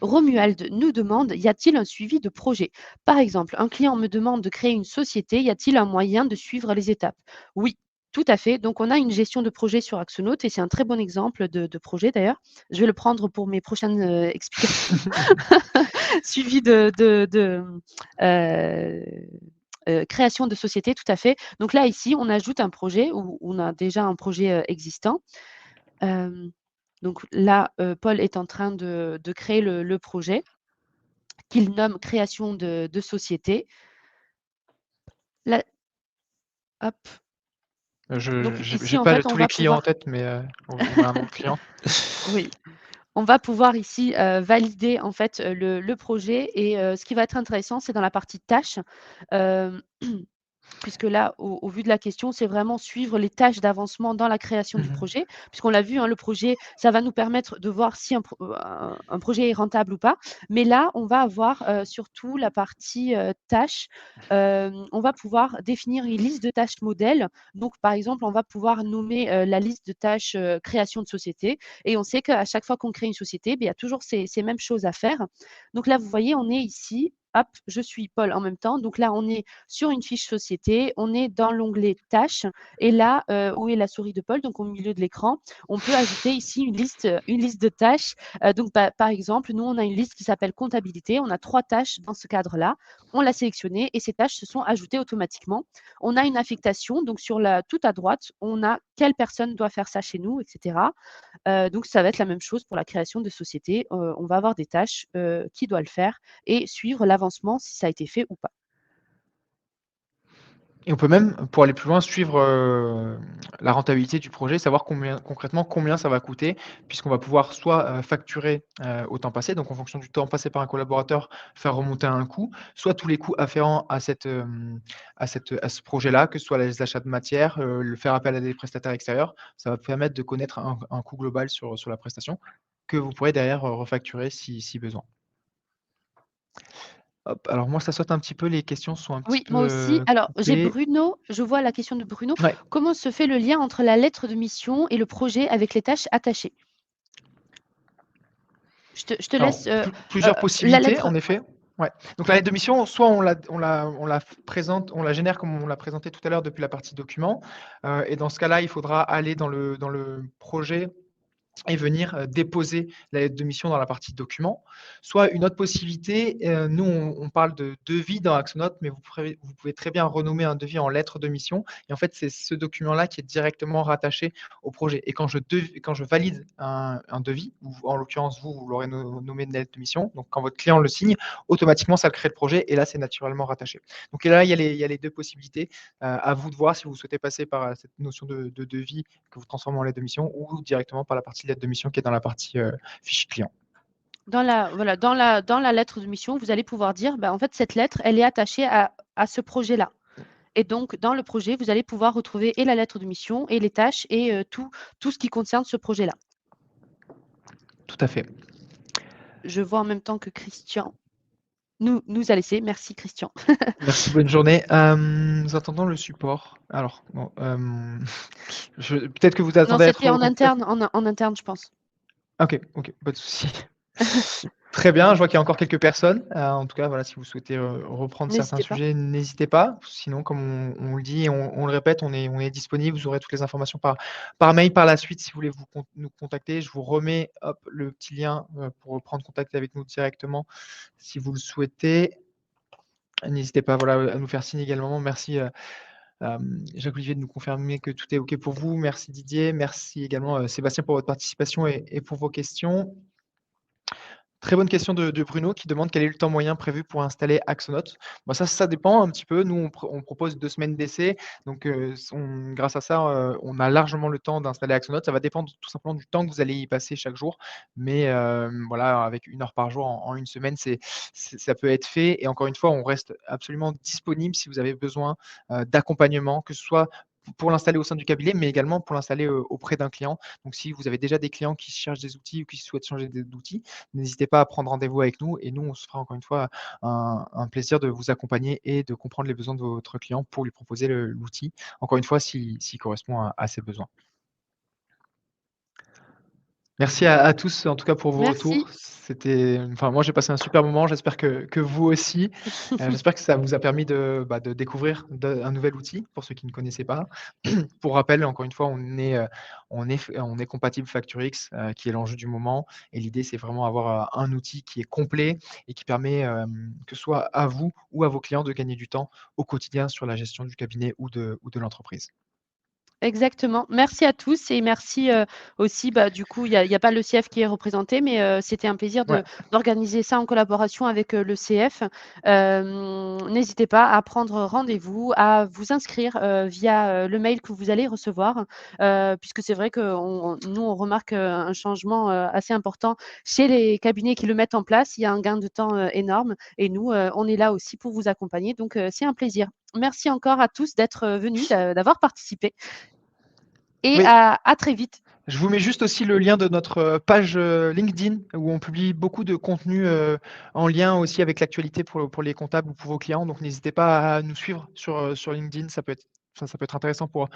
Romuald nous demande, y a-t-il un suivi de projet? Par exemple, un client me demande de créer une société, y a-t-il un moyen de suivre les étapes? Oui, tout à fait. Donc, on a une gestion de projet sur Axonote et c'est un très bon exemple de projet d'ailleurs. Je vais le prendre pour mes prochaines explications. Suivi de création de société, tout à fait. Donc là, ici, on ajoute un projet où on a déjà un projet existant. Donc là, Paul est en train de créer le projet qu'il nomme création de société. Là, hop. Donc Je ici, n'ai en pas fait, on tous les va clients en pouvoir. tête, mais on a un nom de client. Oui, on va pouvoir ici valider en fait le projet et ce qui va être intéressant, c'est dans la partie tâches. Puisque là, au vu de la question, c'est vraiment suivre les tâches d'avancement dans la création du projet. Puisqu'on l'a vu, le projet, ça va nous permettre de voir si un projet est rentable ou pas. Mais là, on va avoir surtout la partie tâches. On va pouvoir définir une liste de tâches modèles. Donc, par exemple, on va pouvoir nommer la liste de tâches création de société. Et on sait qu'à chaque fois qu'on crée une société, il y a toujours ces mêmes choses à faire. Donc là, vous voyez, on est ici. Hop, je suis Paul en même temps. Donc là, on est sur une fiche société, on est dans l'onglet tâches et là, où est la souris de Paul, donc au milieu de l'écran, on peut ajouter ici une liste de tâches. Donc, par exemple, nous, on a une liste qui s'appelle comptabilité. On a 3 tâches dans ce cadre-là. On l'a sélectionné et ces tâches se sont ajoutées automatiquement. On a une affectation, donc tout à droite, on a quelle personne doit faire ça chez nous, etc. Donc, ça va être la même chose pour la création de société. On va avoir des tâches qui doit le faire et suivre l'avancement si ça a été fait ou pas. Et on peut même, pour aller plus loin, suivre la rentabilité du projet, savoir concrètement combien ça va coûter, puisqu'on va pouvoir soit facturer au temps passé, donc en fonction du temps passé par un collaborateur, faire remonter un coût, soit tous les coûts afférents à ce projet-là, que ce soit les achats de matière, le faire appel à des prestataires extérieurs. Ça va permettre de connaître un coût global sur la prestation, que vous pourrez derrière refacturer si besoin. Hop, alors moi, ça saute un petit peu, les questions sont un petit Oui, moi aussi. peu Alors, j'ai coupées. Bruno, je vois la question de Bruno. Ouais. Comment se fait le lien entre la lettre de mission et le projet avec les tâches attachées? Je te Alors, laisse plusieurs la possibilités, lettre. en effet. Ouais. Donc la lettre de mission, soit on la présente, on la génère comme on l'a présenté tout à l'heure depuis la partie document. Et dans ce cas-là, il faudra aller dans le projet et venir déposer la lettre de mission dans la partie documents. Soit une autre possibilité, nous on parle de devis dans Axonote, mais vous pouvez très bien renommer un devis en lettre de mission. Et en fait, c'est ce document-là qui est directement rattaché au projet. Et quand je valide un devis, ou en l'occurrence vous l'aurez nommé une lettre de mission, donc quand votre client le signe, automatiquement ça crée le projet et là c'est naturellement rattaché. Donc là, il y a les deux possibilités. À vous de voir si vous souhaitez passer par cette notion de devis que vous transformez en lettre de mission ou directement par la partie lettre de mission qui est dans la partie fiche client. Dans la lettre de mission, vous allez pouvoir dire, bah, en fait, cette lettre, elle est attachée à ce projet-là. Et donc, dans le projet, vous allez pouvoir retrouver et la lettre de mission et les tâches et tout ce qui concerne ce projet-là. Tout à fait. Je vois en même temps que Christian nous a laissé. Merci, Christian. Merci, bonne journée. Nous attendons le support. Alors, bon, peut-être que vous Non, attendez à être c'était en recontacté. interne, en interne, je pense. Ok, pas de souci. Très bien, je vois qu'il y a encore quelques personnes. En tout cas, voilà, si vous souhaitez reprendre certains N'hésitez pas. sujets, n'hésitez pas. Sinon, comme on le dit et on le répète, on est disponible. Vous aurez toutes les informations par mail par la suite si vous voulez nous contacter. Je vous remets le petit lien pour reprendre contact avec nous directement si vous le souhaitez. N'hésitez pas voilà, à nous faire signe également. Merci Jacques-Olivier de nous confirmer que tout est OK pour vous. Merci Didier. Merci également Sébastien pour votre participation et pour vos questions. Très bonne question de Bruno qui demande quel est le temps moyen prévu pour installer Axonote. Bon, ça dépend un petit peu. Nous, on propose 2 semaines d'essai. Donc, grâce à ça, on a largement le temps d'installer Axonote. Ça va dépendre tout simplement du temps que vous allez y passer chaque jour. Mais voilà, avec 1 heure par jour en 1 semaine, ça peut être fait. Et encore une fois, on reste absolument disponible si vous avez besoin d'accompagnement, que ce soit pour l'installer au sein du cabinet, mais également pour l'installer auprès d'un client. Donc, si vous avez déjà des clients qui cherchent des outils ou qui souhaitent changer d'outils, n'hésitez pas à prendre rendez-vous avec nous et nous, on se fera encore une fois un plaisir de vous accompagner et de comprendre les besoins de votre client pour lui proposer l'outil, encore une fois, s'il correspond à ses besoins. Merci à tous, en tout cas, pour vos Merci. retours. Moi, j'ai passé un super moment. J'espère que vous aussi. J'espère que ça vous a permis de découvrir un nouvel outil pour ceux qui ne connaissaient pas. Pour rappel, encore une fois, on est compatible FactoryX, qui est l'enjeu du moment. Et l'idée, c'est vraiment avoir un outil qui est complet et qui permet, que ce soit à vous ou à vos clients, de gagner du temps au quotidien sur la gestion du cabinet ou de l'entreprise. Exactement. Merci à tous et merci, aussi, du coup, il y a pas le CF qui est représenté, mais c'était un plaisir Ouais. d'organiser ça en collaboration avec, le CF. N'hésitez pas à prendre rendez-vous, à vous inscrire, via, le mail que vous allez recevoir, puisque c'est vrai nous, on remarque, un changement, assez important chez les cabinets qui le mettent en place. Il y a un gain de temps, énorme et nous, on est là aussi pour vous accompagner, donc c'est un plaisir. Merci encore à tous d'être, venus, d'avoir participé et Oui. à très vite. Je vous mets juste aussi le lien de notre page LinkedIn où on publie beaucoup de contenu en lien aussi avec l'actualité pour les comptables ou pour vos clients. Donc, n'hésitez pas à nous suivre sur LinkedIn. Ça peut être intéressant pour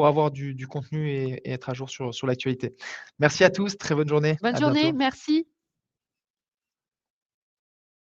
avoir du contenu et être à jour sur l'actualité. Merci à tous. Très bonne journée. Bonne À journée, bientôt. merci.